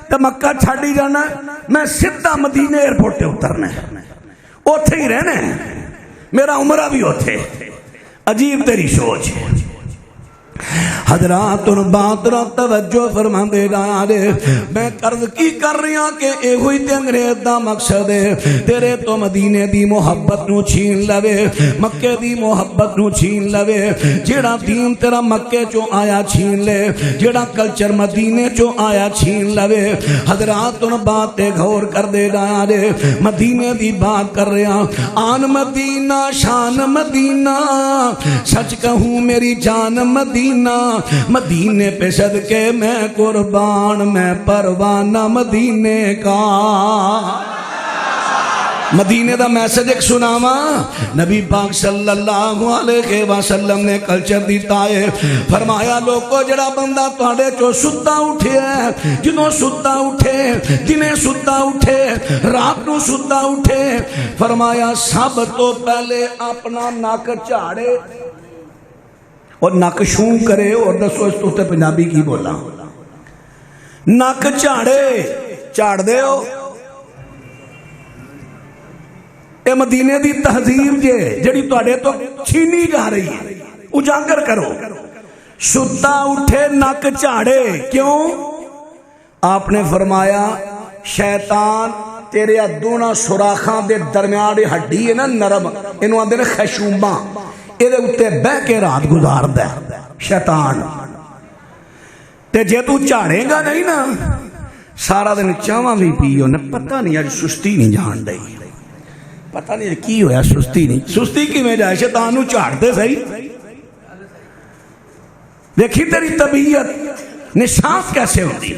تے مکہ چھاڑی جانا میں سدھا مدینے ایئرپورٹ تے اترنا اوتھے ہی رہنا میرا عمرہ بھی اوتھے عجیب تیری سوچ حضرات ان بات را توجہ فرما دے رہے میں قرض کی کر رہی ہوں کہ اے ہوئی تے انگریز دا مقصد ہے تیرے تو مدینے دی محبت نو چھین لوے مکے دی محبت نو چھین لوے جیڑا دین تیرا مکے چو آیا چھین لے جیڑا کلچر مدینے چو آیا چھین لوے حضرات ان بات تے غور کر دے رہے مدینے دی بات کر رہے ہیں آن مدینہ شان مدینہ سچ کہوں میری جان مدینہ مدینے پہ صدقے میں قربان میں پروانہ مدینے کا مدینے دا میسج ایک سناوا نبی پاک صلی اللہ علیہ وسلم نے کلچر دیتا ہے فرمایا لوگو جڑا بندہ تہاڈے چو ستا اٹھے ہے جنوں ستا اٹھے دنے ستا اٹھے رات نو ستا اٹھے فرمایا سب تو پہلے اپنا ناک جھاڑے اور نک شوں کرے اور دسو اس تو پنجابی کی بولا نک جھاڑے جھاڑ دے ہو اے مدینے دی تہذیب جے جڑی تواڈے تو چھینی جا رہی ہے اجاگر کرو ستا اٹھے نک جھاڑے کیوں آپ نے فرمایا شیطان تیرے دونوں سوراخاں دے درمیان دی ہڈی ہے نا نرم انہوں آندے نے خشوماں یہ اتے بہ کے رات گزار دے شیطان تے جے تو جھاڑے گا نہیں نا سارا دن چاواں بھی پیو نے پتہ نہیں اج سستی نہیں جان دئی پتہ نہیں کی ہویا سستی نہیں سستی کی میں جائے شیطان نو جھاڑ دے صحیح دیکھی تیری طبیعت نشاط کیسے ہوتی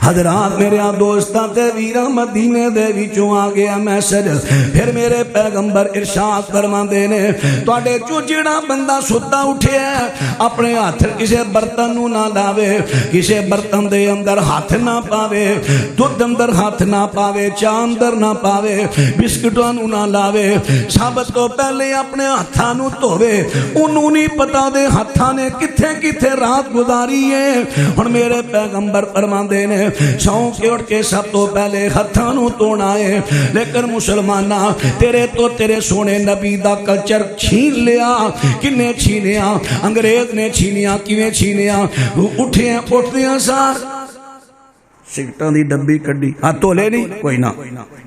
حضرات میرے دوستاں تے ویرا مدینے دے وچوں آ گیا میسج پھر میرے پیغمبر ارشاد فرماندے نے تواڈے چوں جڑا بندہ ستا اٹھیا اپنے ہاتھ کسے برتن نو نہ لاوے کسے برتن دے اندر ہاتھ نہ پاوے دودھ اندر ہاتھ نہ پاوے چاہ اندر نہ پاوے بسکٹاں نو نہ لاوے سب تو پہلے اپنے ہاتھاں نو دھوے اونوں نہیں پتہ دے ہاتھاں نے کتھے کتھے رات گزاری ہے ہن میرے پیغمبر فرماندے آندے نے سو کے اٹھ کے سب تو پہلے ہتھاں نو دھونا ہے، لیکن مسلمانہ تیرے تو تیرے سونے نبی دا کلچر چھین لیا۔ کنے چھینیا؟ انگریز نے چھینیا۔ کیویں چھینیا؟ اٹھیاں اٹھدیاں سار سگٹاں دی ڈبی کڈی، ہاں تولے نہیں کوئی نہ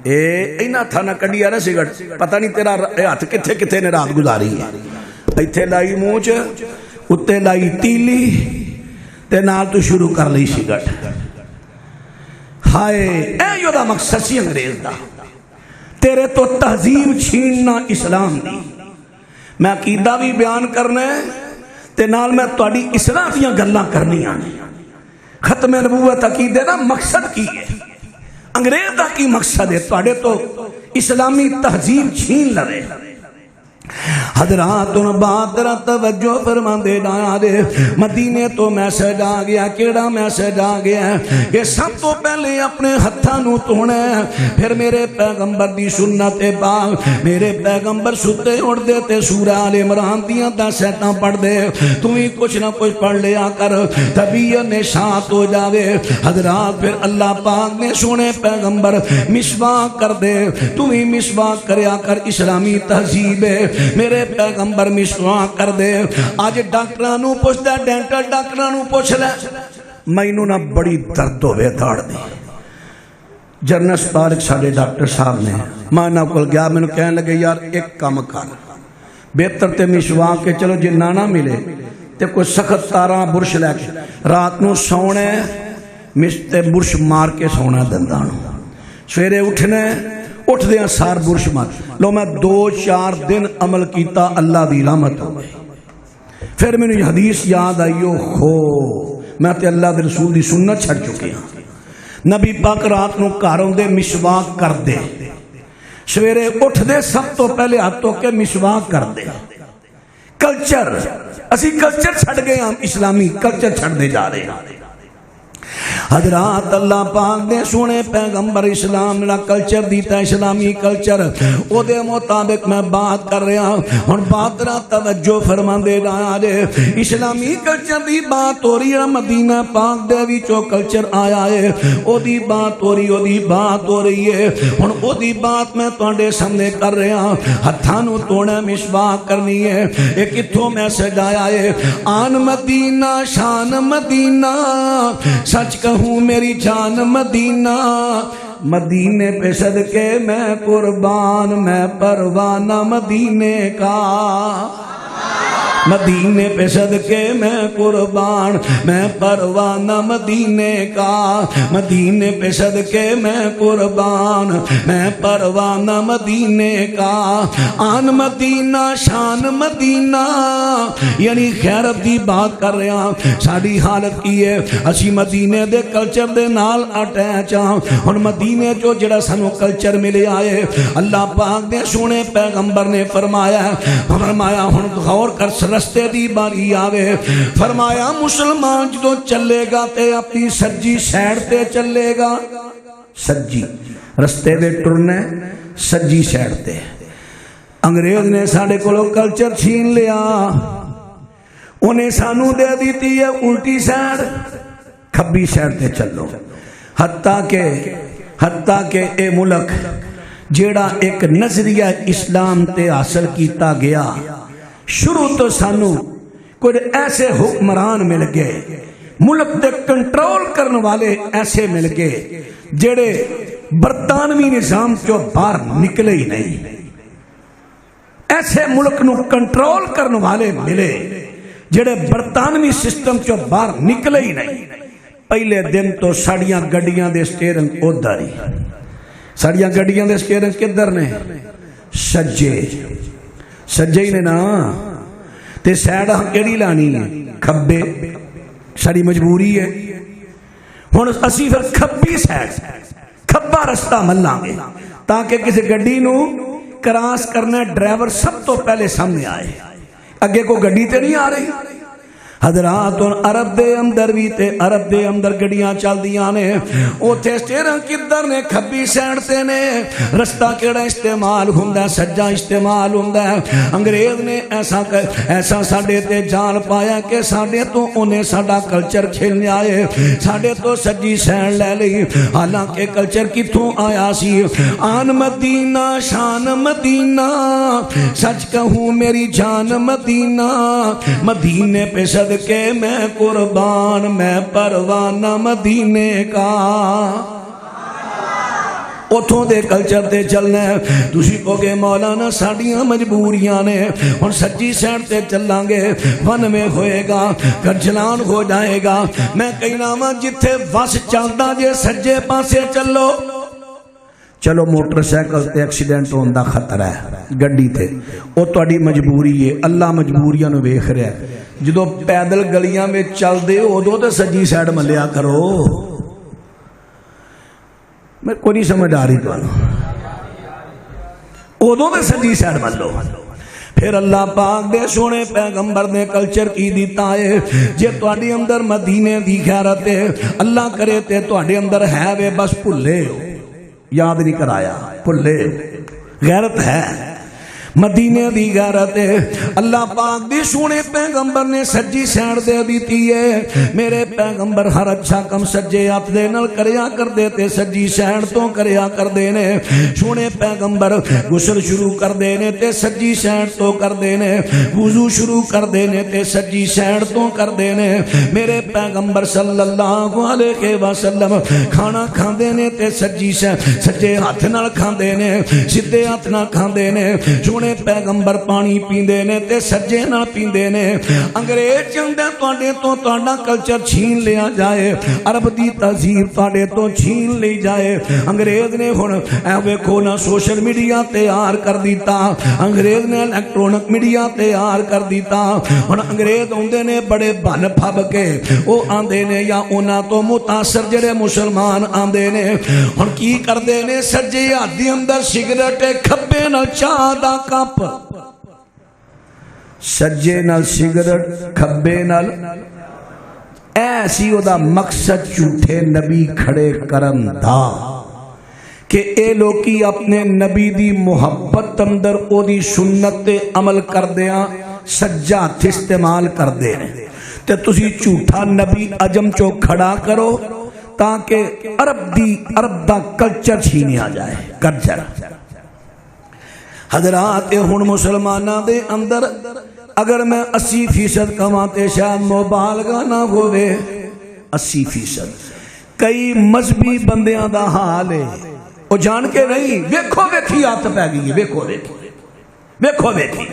اینا تھا نہ کڈی آ رہا سگٹ، پتہ نہیں تیرا ہاتھ کتھے کتھے نے رات گزاری ہے۔ ایتھے لائی منہ چ، اتے لائی تیلی تے نال تو شروع کر لی سگٹ۔ ہائے اے یو دا مقصد سی انگریز دا، تیرے تو تہذیب چھیننا اسلام دی۔ میں عقیدہ بھی بیان کرنا ہے تے نال میں تہاڈی اصلاح دیاں گلاں کرنیاں نے۔ ختم نبوت عقیدے دا مقصد کی ہے؟ انگریز دا کی مقصد ہے؟ تہاڈے تو اسلامی تہذیب چھین لے۔ حضرات بہادر توجہ فرما دے ڈایا دے، مدینے تو میسج آ گیا۔ کیڑا میسج آ گیا؟ کہ سب تو پہلے اپنے ہتھاں نو دھونا ہے، پھر میرے پیغمبر دی سنت پاک، میرے پیغمبر ستے اٹھدے تے سورہ آل عمران دیاں 10 آیتاں پڑھ دے، تو ہی کچھ نہ کچھ پڑھ لیا کر، طبیعت نشاط ہو جاوے۔ حضرات پھر اللہ پاک نے سونے پیغمبر مسواک کر دے، تو ہی مسواک کریا کر، اسلامی تہذیب ہے۔ میرے پیغمبر مسواک کر دے۔ آج ڈاکٹراں نو پوچھ دے، ڈینٹل ڈاکٹراں نو پوچھ لے، مینوں نہ بڑی درد ہوے دھاڑ دی۔ جنرل اسپتال ساڈے ڈاکٹر صاحب نے، میں انہاں کول گیا، مینوں کہن لگے یار ایک کام کر، بہتر تے مسواک کے چلو جے نہ ملے تے کوئی سخت تاراں برش لے کے رات نو سونا تے برش مار کے سونا دنداں نو، سویرے اٹھنا اٹھ دیاں سار برش مار لو۔ میں 2-4 دن عمل کیتا، اللہ دی رحمت ہو گئی۔ پھر میں نے حدیث یاد آئیو، خو میں تے اللہ دے رسول دی سنت چھڑ چکے ہیں۔ نبی پاک رات نو گھروں دے مسواک کر دے، سویرے اٹھ دے سب تو پہلے ہاتھوں کے مسواک کر دے۔ کلچر اسی کلچر چھڑ گئے، ہم اسلامی کلچر چھڑ دے جا رہے ہیں۔ حضرات اللہ پاک دے سونے پیغمبر اسلام نے کلچر دیتا، اسلامی کلچر، او دے مطابق میں بات کر رہا ہوں۔ اور بات رہا توجہ فرما دے رہا ہے، اسلامی کلچر دی بات ہو رہی ہے، مدینہ پاک دے وچوں کلچر آیا ہے، او دی بات ہو رہی، او دی بات ہو رہی ہے۔ ہن او دی بات میں تواڈے سامنے کر رہا ہوں، ہتھاں نو دھونا، مسواک کرنی ہے۔ اے کتھوں میسج آیا ہے؟ آن مدینہ شان مدینہ، سچ کہوں میری جان مدینہ، مدینے پہ صدقے میں قربان، میں پروانہ مدینے کا، مدینے پہ صدقے میں قربان، میں پروانہ مدینے کا، مدینے پہ صدقے میں قربان، میں پروانہ مدینے کا۔ آن مدینہ شان مدینہ، یعنی خیرت دی بات کر رہا ہوں۔ ساری حالت کی ہے، اسی مدینے دے کلچر دے نال اٹیچ ہاں۔ اور مدینے جو جڑا سانو کلچر ملے آئے، اللہ پاک دے سونے پیغمبر نے فرمایا ہن غور کر، رستے دی باری آوے، فرمایا مسلمان جدو چلے گا تے اپنی سجی سیڑ تے چلے گا، سجی رستے دے ٹرنے سجی سیڑ تے۔ انگریز نے ساڑے کولو کلچر چھین لیا، انہیں سانو دے دیتی ہے الٹی سیڑ، کھبی سیڑ تے چلو۔ حتیٰ کہ اے ملک جیڑا ایک نظریہ اسلام تے حاصل کیتا گیا، شروع تو سانو کوئی ایسے حکمران مل گئے، ملک دے کنٹرول کرنے والے ایسے مل گئے جڑے برطانوی نظام چو باہر نکلے ہی نہیں۔ ایسے ملک نو کنٹرول کرنے والے ملے جڑے برطانوی سسٹم چو باہر نکلے ہی نہیں۔ پہلے دن تو ساڑیاں گڈیاں دے سٹیئرنگ ادھر ہی، ساڑیاں گڈیاں دے سٹیئرنگ کدھر نے؟ سجے ہی نے نا، تے سیڈ کیڑی لانی ہے؟ کھبے، ساری مجبوری ہے۔ ہن اسی پھر کھبی سیڈ کھبا رستہ ملاں گے تاکہ کسی گڈی نو کراس کرنا ڈرائیور سب تو پہلے سامنے آئے، اگے کو گڈی تے نہیں آ رہی۔ حضرات عرب دے اندر بھی تے عرب دے اندر گڑیاں چل دیاں نے اوتھے سٹیرنگ کدھر نے کھبی سائڈ تے نے رستہ کیڑا استعمال ہوندا ہے سجا استعمال ہوندا ہے انگریز نے ایسا ساڈے تے جان پایا کہ ساڈے تو انہیں ساڈا کلچر کھیل آئے ساڈے تو سجی سائڈ لے لئی حالانکہ کلچر کتھوں آیا سی آن مدینہ شان مدینہ سچ کہوں میری جان مدینہ مدینے پہ صدقے میں قربان میں پروانہ مدینے کا اتھوں دے کلچر تے چلنا ہے تسی کو گے مولانا ساڑیاں مجبوریاں نے اور سچی سائڈ تے چلاں گے ون میں ہوئے گا گرجلان ہو جائے گا میں کہیں ناما جتھے وس چلدا جے سجے پاسے چلو چلو موٹر سائیکل تے ایکسیڈنٹ ہون دا خطرہ ہے گڈی تے او تہاڈی مجبوری ہے اللہ مجبوریاں نو ویکھ رہا ہے جدوں پیدل گلیاں میں چل دے اودوں تے سجی سائڈ ملیا کرو میں کوئی نہیں سمجھ آ رہی تمہیں اودوں تے سجی سائڈ ملو پھر اللہ پاک دے سونے پیغمبر نے کلچر کی دیتا ہے جے تہاڈے اندر مدینے دی غیرت ہے اللہ کرے تے تہاڈے اندر ہے وے بس بھلے ہو یاد نہیں کرایا بھلے غیرت ہے مدینے دی غیرت ہے اللہ پاک دی سونے پیغمبر نے سجی سائڈ دے دیتی ہے میرے پیغمبر ہر اچھا کم سجے ہاتھ دے نال کریا کر دے تے سجی سائڈ تو کریا کر دے نے سونے پیغمبر غسل شروع کر دے نے تے سجی سائڈ تو کر دے نے وضو شروع کر دے نے تے سجی سائڈ تو کر دے نے میرے پیغمبر صلی اللہ علیہ وسلم کھانا کھاندے نے تے سجی سجے ہاتھ نال کھاندے نے سیدھے ہاتھ نال کھاندے نے سونے پیغمبر پانی پیندے نے تے سجے نال پیندے نے انگریز چاہندے تواڈے تو تہاڈا کلچر چھین لیا جائے عرب دی تہذیب تواڈے تو چھین لی جائے انگریز نے ہن اے ویکھو نا سوشل میڈیا تیار کر دیتا انگریز نے الیکٹرونک میڈیا تیار کر دیتا ہن انگریز ہوندے نے بڑے بن پھب کے او آندے نے یا انہاں تو متاثر جڑے مسلمان آندے نے ہن کی کردے نے سجے ہاتھ دے اندر سگریٹ کھبے نال چاہ دا کپ سجے نال سگریٹ کھبے نال ایسی او دا مقصد جھوٹے نبی کھڑے کرن دا کہ اے لوکی اپنے نبی دی محبت اندر او دی سنت تے عمل کر دیاں سجا ہاتھ استعمال کر دے تے تسی جھوٹا نبی عجم چو کھڑا کرو تاکہ عرب دا کلچر چھینیا جائے کلچر حضرات ہن مسلمانہ دے اندر اگر میں 80% کماتے شاید مبالغہ نہ ہوئے 80% کئی مذہبی بندیاں دا حال ہے وہ جان کے نہیں ویکھو ویکھی آت پہ گئی ہے ویکھو ویکھی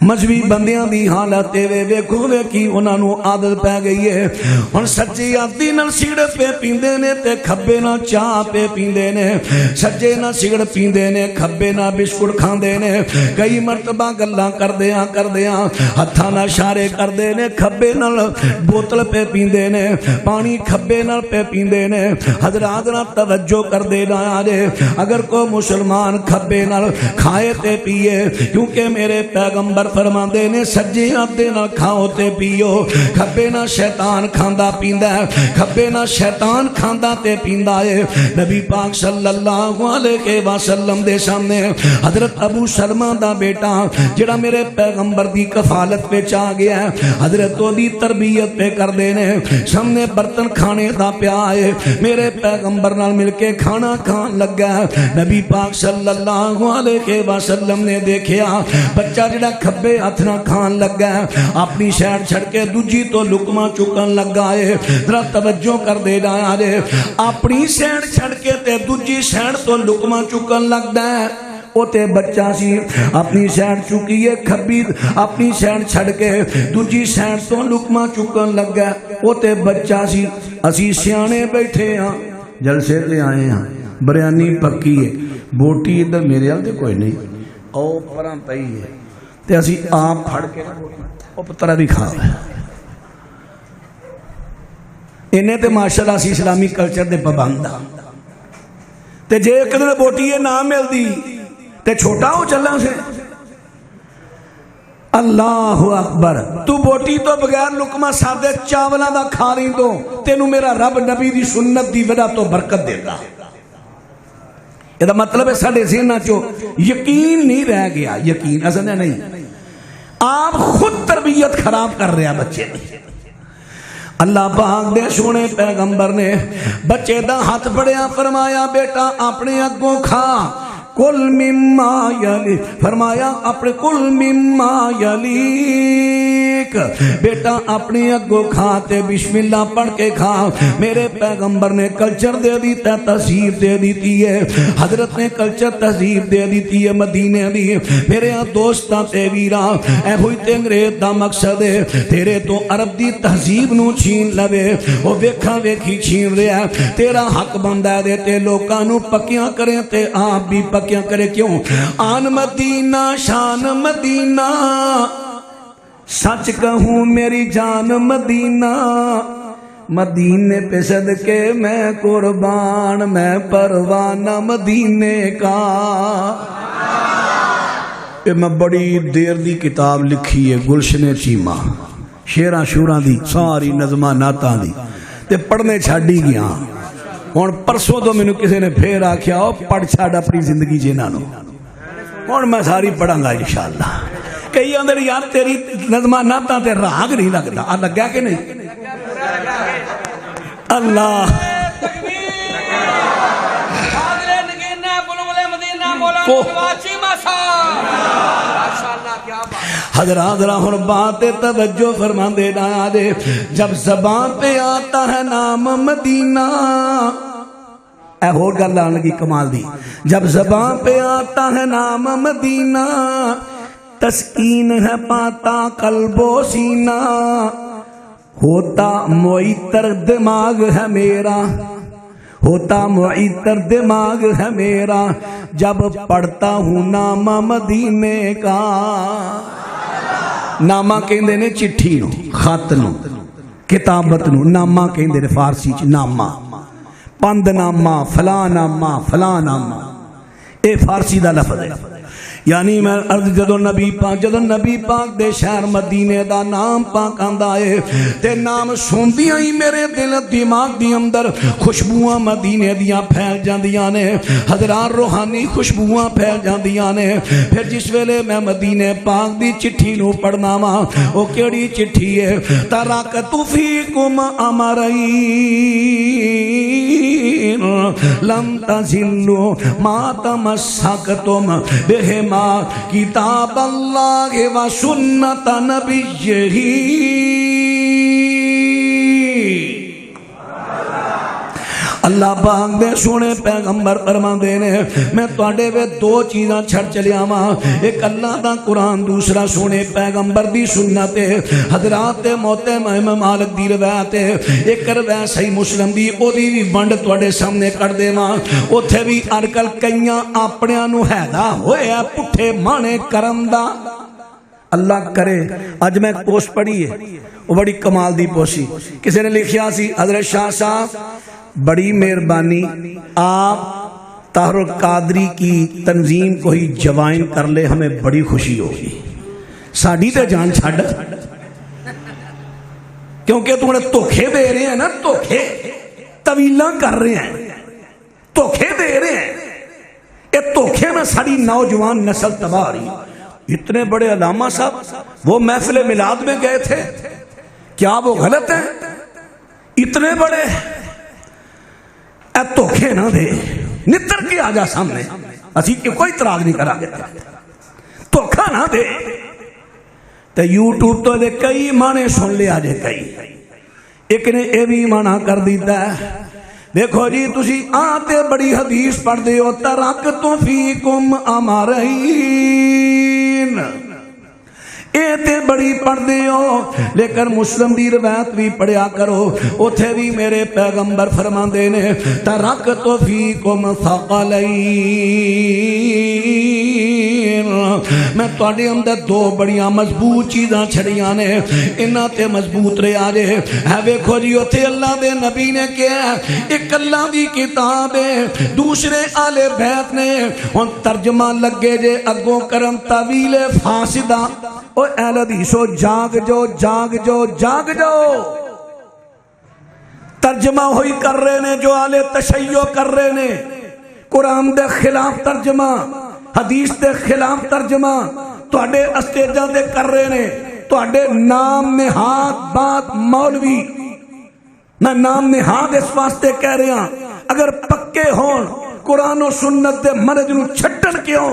مذہبی بندیاں دی حالت وے ویکھو ویکھی انہاں نو عادت پہ گئی ہے ہن سچی آتی نال سگرٹ پہ پیندے نے تے کھبے نال چاہ پہ پیندے نے سجے نال سگرٹ پیندے نے کھبے نال بسکٹ کھاندے نے کئی مرتبہ گلاں کردیاں ہتھاں نال اشارے کردے نے کھبے نال بوتل پہ پیندے نے پانی کھبے نال پہ پیندے نے حضرات نال توجہ کردے نہ دے اگر کوئی مسلمان کھبے نال کھائے تے پیے کیونکہ میرے پیغمبر فرماندے نے سجے ہاتھ دے نال کھاؤ تے پیو کھبے نال شیطان کھاندا پیندا ہے کھبے نال شیطان کھاندا تے پیندا ہے نبی پاک صلی اللہ علیہ وسلم دے سامنے حضرت ابو سلمہ دا بیٹا جڑا میرے پیغمبر دی کفالت وچ آ گیا ہے حضرت دی تربیت پہ کر دے نے سامنے برتن کھانے دا پیا ہے میرے پیغمبر نال مل کے کھانا کھان لگا نبی پاک صلی اللہ علیہ وسلم نے دیکھیا بچہ جڑا کھبے ہاتھ نال کھان لگا ہے اپنی سائڈ چھڑ کے دوجی تو لقمہ چکن لگا ہے ذرا توجہ کر دے رہا ہے اپنی سائڈ چھڑ کے تے دوجی سائڈ تو لقمہ چکن لگدا ہے او تے بچہ سی اپنی سائڈ چکی ہے کھبی اپنی سائڈ چھڑ کے دوجی سائڈ تو لقمہ چکن لگا او تے بچہ سی اسی سیانے بیٹھے ہاں جلسے لے آئے ہاں بریانی پکی ہے بوٹی ادھر میرے حال تے کوئی نہیں او پراں پئی ہے تے اسی آپ پھڑ کے او پترا بھی کھا انہیں تے ماشاءاللہ اسی اسلامی کلچر دے پابند تے جے ایک دن بوٹی نہ ملدی تے چھوٹا ہو چلا سے اللہ اکبر. تو بوٹی تو بغیر لقمہ سادے چاولاں دا کھا رہی تو تینوں میرا رب نبی دی سنت دی وجہ تو برکت دے گا. یہ مطلب ہے ساڈے ذہناں چوں یقین نہیں رہ گیا. یقین اصل نہیں، آپ خود تربیت خراب کر رہے ہیں بچے دی. اللہ پاک دے سونے پیغمبر نے بچے دا ہاتھ پڑیا، فرمایا بیٹا اپنے اگوں کھا. کل مما یلی، فرمایا اپنے کل مما یلیک، بیٹا اپنے اگوں کھا تے بسم اللہ پڑھ کے کھا. میرے پیغمبر نے کلچر دے دیتا، تہذیب دے دیتی ہے. حضرت نے کلچر تہذیب دے دیتی ہے مدینے دی. میرے دوستاں تے ویراں اے ہوئی تے انگریز دا مقصد ہے تیرے تو عرب دی تہذیب نو چھین لوے. وہ ویکھاں ویکھی چھین رہا ہے. تیرا حق بندا دے تے لوکاں نو پکیاں کریں تے آپ بھی پکیاں کرے. کیوں؟ آن مدینہ شان مدینہ، سچ کہوں میری جان مدینہ، مدینے پہ صدقے میں قربان، میں پروانہ مدینے کا. میں بڑی دیر دی کتاب لکھی ہے گلشن چیمہ، شیراں شوراں دی ساری نظمہ نعتاں دی، تے پڑھنے چھاڑی گیا. ہوں پرسوں تو مینوں کسی نے پھر آخیا پڑھ چھڈ اپنی زندگی جنہاں نوں. ہوں میں ساری پڑھاں گا انشاءاللہ. کئی آدھے یار تیری نظمہ نعتاں تے راگ نہیں لگتا. آ لگا کہ نہیں؟ اللہ حضرات ہن بات توجہ فرما دینا دے. جب زبان پہ آتا ہے نام مدینہ، اے ہور گل آن لگی کمال دی. جب زبان پہ آتا ہے نام مدینہ، تسکین ہے پاتا قلب و سینہ. ہوتا معطر دماغ ہے میرا، ہوتا معطر دماغ ہے میرا، جب پڑھتا ہوں نامہ مدینے کا. نامہ کہندے نے چٹھی نو، خط نو، کتابت نو نامہ کہندے نے فارسی چ. نامہ پند نامہ، فلاں نامہ، فلاں نامہ، اے فارسی دا لفظ ہے. یعنی میں عرض جدو نبی پاک دے شہر مدینے دا نام پاک آندا ہے تے نام سوندیاں ہی میرے دل دماغ دی اندر خوشبوواں مدینے دیاں پھیل جاندیاں نے. حضرات روحانی خوشبوواں پھیل جاندیاں نے. پھر جس ویلے میں مدینے پاک دی چٹھی نو پڑھنا وا، او کیڑی چٹھی ہے؟ ترکت فیکم امرین لم تزلوا ما تمسکتم بہما کتاب اللہ و سنت نبیہ. اللہ پاک دے سونے پیغمبر فرماندے نے میں تواڈے وے دو چیزاں چھڑ چلیا واں، ایک اللہ دا قرآن، دوسرا سونے پیغمبر دی سنت. حضرات موت امام مالک دی روایت ہے، ایک روایت صحیح مسلم دی، او دی بھی ونڈ تواڈے سامنے کر دیواں. اوتھے بھی اجکل کئیاں اپنیاں نو ہیدا ہویا پٹھے مانے کرن دا. اللہ کرے اج میں پوسٹ پڑھی ہے، وہ بڑی کمال دی پوسی. کسی نے لکھیا سی حضرت شاہ صاحب بڑی مہربانی، آپ طاہر القادری کی تنظیم کو ہی جوائن کر لے، ہمیں بڑی خوشی ہوگی. ساڈی تے جان چھڈ، کیونکہ تم نے دھوکھے دے رہے ہیں نا، دھوکھے طویلاں کر رہے ہیں، دھوکھے دے رہے ہیں. یہ دھوکھے میں ساری نوجوان نسل تباہ ہو رہی. اتنے بڑے علامہ صاحب وہ محفل میلاد میں گئے تھے، کیا وہ غلط ہے؟ اتنے بڑے اے دھوکھے نہ دے، نتر کے آ جا سامنے، اسی کوئی اعتراض نہیں کرا گے. دھوکھا نہ دے. تے یوٹیوب تو دے کئی مانے سن لیا جے. کئی ایک نے اے بھی مانا کر دیتا ہے، دیکھو جی تسی آتے بڑی حدیث پڑھ دے ہو، ترکت فیکم امرین، اے تے بڑی پڑھ دے ہو، لیکن مسلم دی روایت بھی پڑھیا کرو. اوتھے بھی میرے پیغمبر فرماندے نے ترکت فیکم ثقلین، میں تواڈے اندر دو بڑیاں مضبوط چیزاں چھڑیاں نے، انہاں تے مضبوط رہیا جے۔ ہے ویکھو جی اوتھے اللہ دے نبی نے کہا ایک اللہ دی کتاب ہے، دوسرے آل بیت نے، ہن ترجمہ لگے جے اگوں کرم طویل فاسدہ۔ او اہل حدیثو جاگ جو جاگ جو جاگ جو، ترجمہ ہوئی کر رہے نے جو آل تشیع کر رہے نے، قرآن دے خلاف ترجمہ، حدیث دے خلاف ترجمہ تواڈے اسٹیجاں دے کر رہے نے، تواڈے نام نہاد بات مولوی، میں نام نہاد اس واسطے کہہ رہے ہیں اگر پکے ہون قرآن و سنت دے منہج نو چھڈن کیوں،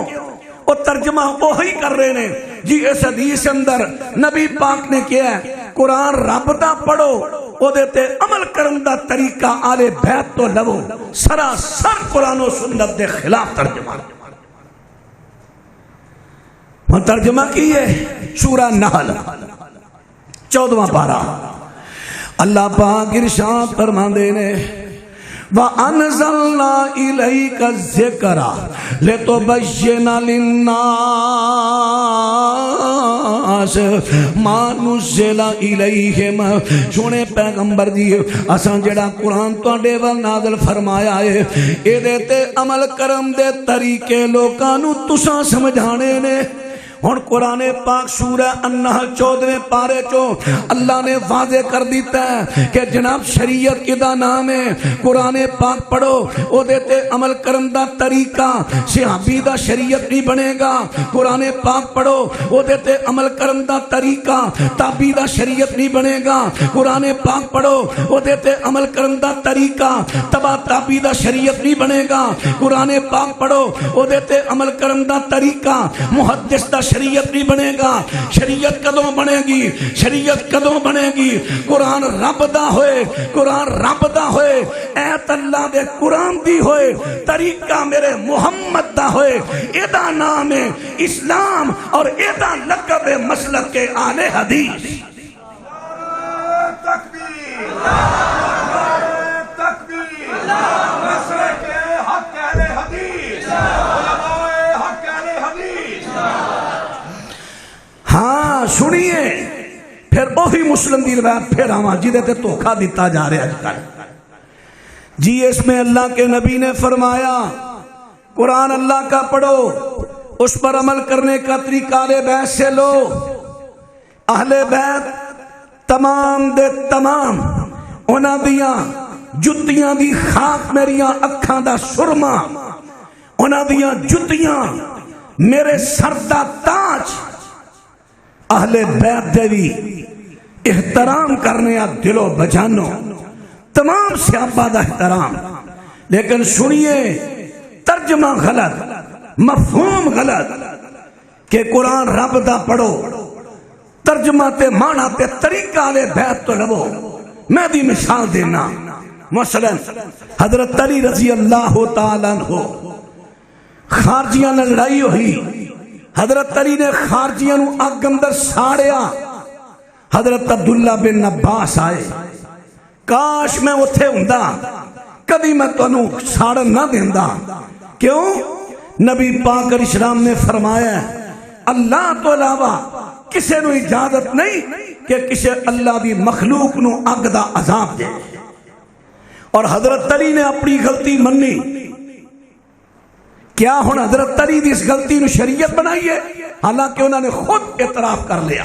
اور ترجمہ وہی کر رہے نے جی اس حدیث اندر نبی پاک نے کیا ہے قرآن رب دا پڑھو، او دیتے عمل کرن دا طریقہ آل بیت تو لو، سراسر قرآن و سنت دے خلاف ترجمہ۔ وہ ترجمہ کی ہے سورہ نحل 14واں پارہ، اللہ پاک ارشاد فرماندے نے وَأَنزَلْنَا إِلَيْكَ الذِّكْرَ لِتُبَيِّنَ لِلنَّاسِ مَا نُزِّلَ إِلَيْهِمْ۔ سونے پیغمبر جی اساں جڑا قرآن تواڈے ول نازل فرمایا ہے اے دے تے عمل کرن دے طریقے لوکاں نو تساں سمجھانے نے۔ ہن قرآن پاک سورہ النحل 14ویں پارے چو اللہ نے واضح کر دیتا ہے کہ جناب شریعت کدا نام ہے، قرآن پاک پڑھو او دیتے عمل کرن دا طریقہ، صحابی دا شریعت نہیں بنے گا، قرآن پاک پڑھو او دیتے عمل کرن دا طریقہ، تابی دا شریعت نہیں بنے گا، قرآن پاک پڑھو او دیتے عمل کرن دا طریقہ، تبا تابی دا شریعت نہیں بنے گا، قرآن پاک پڑھو او دیتے عمل کرن دا طریقہ، محدث دا شریعت نہیں بنے گا۔ شریعت کدوں بنے گی؟ شریعت کدوں بنے گی؟ قرآن رب دا ہوئے، قرآن رب دا ہوئے، ایت اللہ دے قرآن دی ہوئے، طریقہ میرے محمد دا ہوئے، ایدہ نام ہے اسلام اور ایدہ لقب مسلک کے آل حدیث۔ تکبیر تکبیر مسلک حق اہل حدیث، علماء حق اہل حدیث۔ ہاں سنیے پھر وہی مسلم دی روایت پھر آواں جی تے دھوکا دیتا جا رہا ہے جی۔ اس میں اللہ کے نبی نے فرمایا قرآن اللہ کا پڑھو، اس پر عمل کرنے کا طریقہ اہل بیت سے لو۔ اہل بیت تمام دے تمام انہاں دیاں جتیاں دی خاک میریاں اکھاں دا سرما، انہاں دیاں جتیاں میرے سر دا تاج، اہل بیت دے بھی احترام کرنے آ دلو بجانو، تمام صحابہ دا احترام۔ لیکن سنیے ترجمہ غلط، مفہوم غلط کہ قرآن رب دا پڑھو، ترجمہ تے معنی تے طریقہ اہل بیت تو لبو۔ میں بھی مثال دینا، مثلا حضرت علی رضی اللہ تعالیٰ عنہ خارجیاں نے لڑائی ہوئی، حضرت علی نے خارجیاں نو اگ اندر ساڑیا، حضرت عبداللہ بن عباس آئے، کاش میں اتھے ہوندا کبھی میں تانوں ساڑن نہ دیندا۔ کیوں؟ نبی پاک علیہ السلام نے فرمایا اللہ تو علاوہ کسے نو اجازت نہیں کہ کسے اللہ دی مخلوق نو اگ دا عذاب دے۔ اور حضرت علی نے اپنی غلطی منی، کیا ہن حضرت علی دی اس غلطی نو شریعت بنائی ہے؟ حالانکہ انہوں نے خود اعتراف کر لیا۔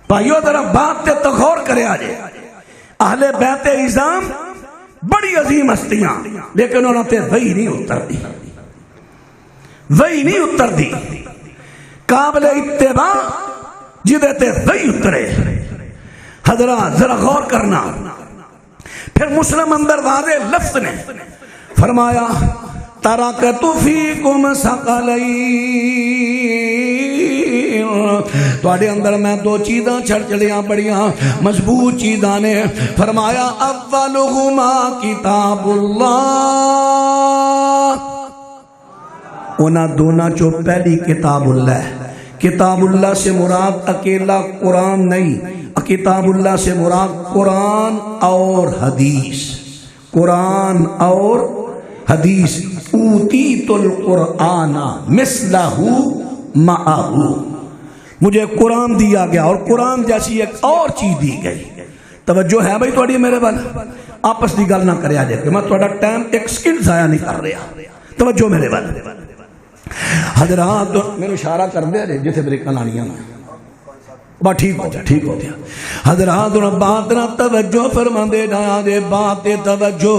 بھائیو ذرا بات تے غور کرے آجے، اہل بیت عظام بڑی عظیم ہستیاں، لیکن انہوں تے وہی نہیں اتر دی، وہی نہیں اتر دی، قابل اتباع جدے تے وہی اترے۔ حضرات ذرا غور کرنا، پھر مسلم اندر واضح لفظ نے فرمایا ترکت فیکم ثقلین، تواڈے اندر میں دو چیزاں چھڑ چڑیاں بڑیاں مضبوط چیزاں نے، فرمایا اولہما کتاب اللہ، انہاں دونوں چو پہلی کتاب اللہ۔ کتاب اللہ سے مراد اکیلا قرآن نہیں، کتاب اللہ سے مراد قرآن اور حدیث، قرآن اور حدیث۔ اوتیت القرآن مثلہ معہو، مجھے قرآن دیا گیا اور قرآن جیسی ایک اور چیز دی گئی. توجہ ہے بھائی تھوڑی میرے بال آپس کی گل نہ کرے آ جائے، میں تھوڑا ٹائم ایک سیکنڈ ضائع نہیں کر رہا. توجہ میرے بال حضرات میرے اشارہ کر دیا جی جتنے بریکاں لانیاں بات ٹھیک ہو گیا ٹھیک ہو گیا. حضرات بات نہ توجہ فرما دے جایا جے بات توجہ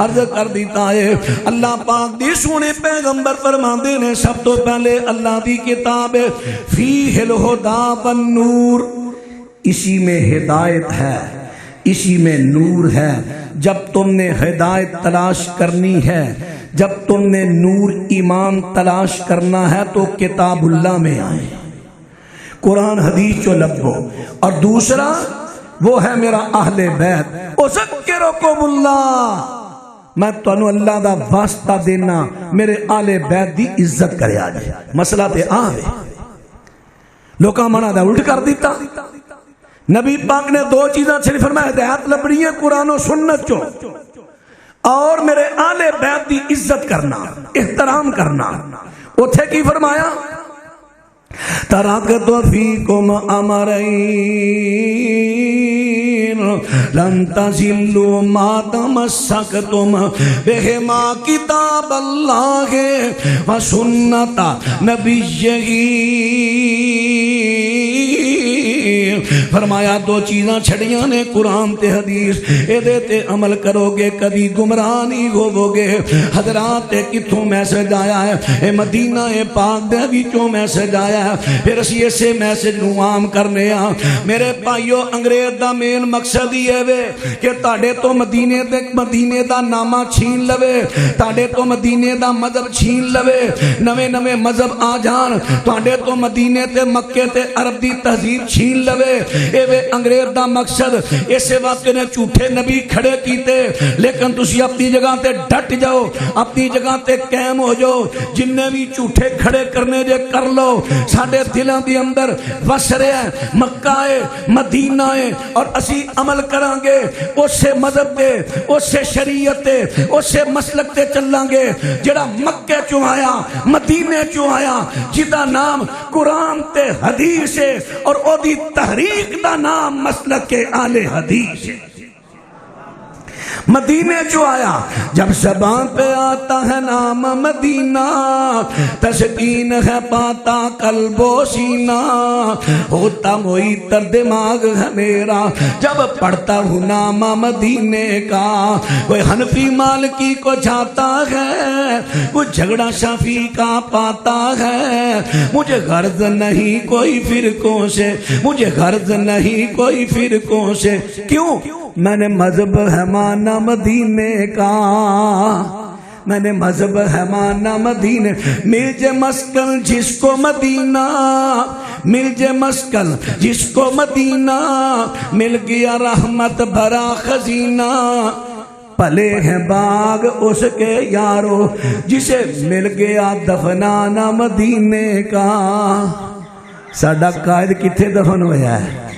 عرض کر دیتا ہے. اللہ پاک دی سونے پیغمبر فرما دے نے سب تو پہلے اللہ دی کتاب فیہ الہدی والنور، اسی میں ہدایت ہے اسی میں نور ہے. جب تم نے ہدایت تلاش کرنی ہے، جب تم نے نور ایمان تلاش کرنا ہے تو کتاب اللہ میں آئے، قرآن حدیث جو لبو. اور دوسرا وہ ہے میرا اہل بیت، اذکرکم اللہ، میں تانوں اللہ دا واسطہ دینا میرے اہل بیت دی عزت کرے. آ جائے مسئلہ تے آوے لوکاں منا دا الٹ کر دیتا. نبی پاک نے دو چیزاں صرف فرمایا ہدایت لبنی ہے قرآن و سنت چو اور میرے اہل بیت دی عزت کرنا احترام کرنا. اتھے کی فرمایا ترکت فیکم امرین لن تضلوا ما تمسکتم بہما کتاب اللہ و سنت نبیہ. فرمایا دو چیزاں چھڑیاں نے قرآن تے حدیث، اے تے عمل کرو گے کبھی گمراہ نہیں ہوو گے. حضرات کتھوں میسج آیا ہے؟ اے مدینہ پاک دے وچوں میسج آیا ہے. پھر اسی اسے میسج نو عام کرنے آ. میرے بھائیو انگریز دا مین مقصد ہی ہے وے کہ تاڑے تو مدینے دا نامہ چھین لوے، تاڑے تو مدینے دا مذہب چھین لوے، نوے نوے مذہب آ جان، تاڑے تو مدینے تے مکے تے عرب دی تہذیب چھین لوے. اے وے انگریز دا مقصد. اسے وقت نے جھوٹے نبی کھڑے کیتے، لیکن تسی اپنی جگہ تے ڈٹ جاؤ، اپنی جگہ تے قائم ہو جاؤ. جننے بھی جھوٹے کھڑے کرنے جے کر لو، ساڈے دلاں دے اندر وس رہا ہے مکہ ہے مدینہ ہے، اور اسی عمل کران گے اسے مذہب تے اسے شریعت تے اسے مسلک تے چلان گے جڑا مکے چوں آیا مدینے چوں آیا، جدا نام قرآن تے حدیث ہے اور او دی تحریک دا نام مسلک کے اہل حدیث ہے. مدینے جو آیا جب زبان پہ آتا ہے نام مدینہ، تسکین ہے پاتا قلب و سینہ، ہوتا موئی تر دماغ ہے میرا جب پڑھتا ہوں نام مدینے کا. کوئی حنفی مالکی کو جاتا ہے، کوئی جھگڑا شافی کا پاتا ہے. مجھے غرض نہیں کوئی فرقوں سے، مجھے غرض نہیں کوئی فرقوں سے. کیوں؟ میں نے مذہب ہے مانا مدینے کا، میں نے مذہب ہے مانا مدینے. مل جے مسکن جس کو مدینہ، مل جے مسکن جس کو مدینہ، مل گیا رحمت بھرا خزینہ. پلے ہیں باغ اس کے یارو جسے مل گیا دفنانا مدینے کا. ساڈا قائد کتھے دفن ہویا ہے؟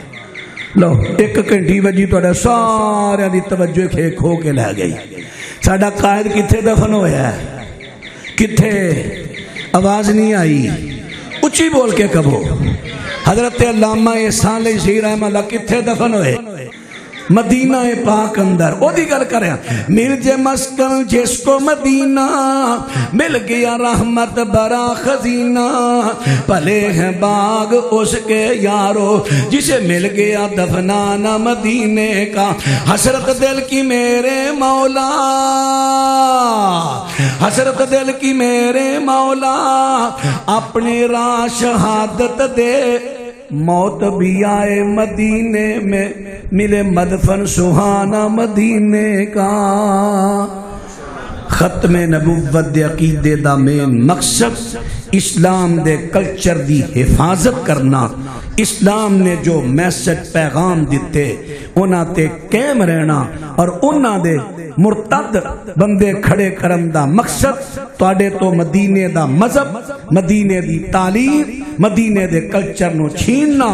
لو ایک گھنٹی وجی تو سارے دی توجہ کھے کھو کے لے گئی. ساڈا قائد کتھے دفن ہویا ہے؟ کتھے؟ آواز نہیں آئی، اچھی بول کے کہو. حضرت علامہ احسان علیہ شیخ رحمہ اللہ کتھے دفن ہوئے؟ مدینہ پاک اندر. او دی گل کریں مل جے مسکن جس کو مدینہ، مل گیا رحمت برا خزینہ. پلے ہیں باغ اس کے یارو جسے مل گیا دفنانا مدینے کا. حسرت دل کی میرے مولا، حسرت دل کی میرے مولا، اپنی راہ شہادت دے. موت بھی آئے مدینے میں، ملے مدفن سہانا مدینے کا. ختم نبوت دے عقیدے دا مین مقصد اسلام دے کلچر دی حفاظت کرنا. اسلام نے جو میسج پیغام دیتے انہاں تے قائم رہنا اور انہاں دے مرتد بندے کھڑے کرن دا مقصد تواڈے تو مدینے دا مذہب، مدینے دی تعلیم، مدینے دے کلچر نو چھیننا.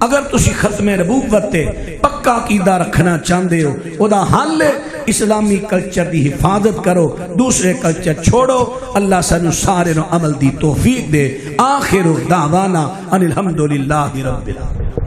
اگر تسی ختم نبوت تے پکا عقیدہ رکھنا چاہندے ہو، او دا حل ہے اسلامی کلچر دی حفاظت کرو، دوسرے کلچر چھوڑو۔ اللہ سانو سارے نو عمل دی توفیق دے۔ آخر دعوانا ان الحمدللہ رب العالمین۔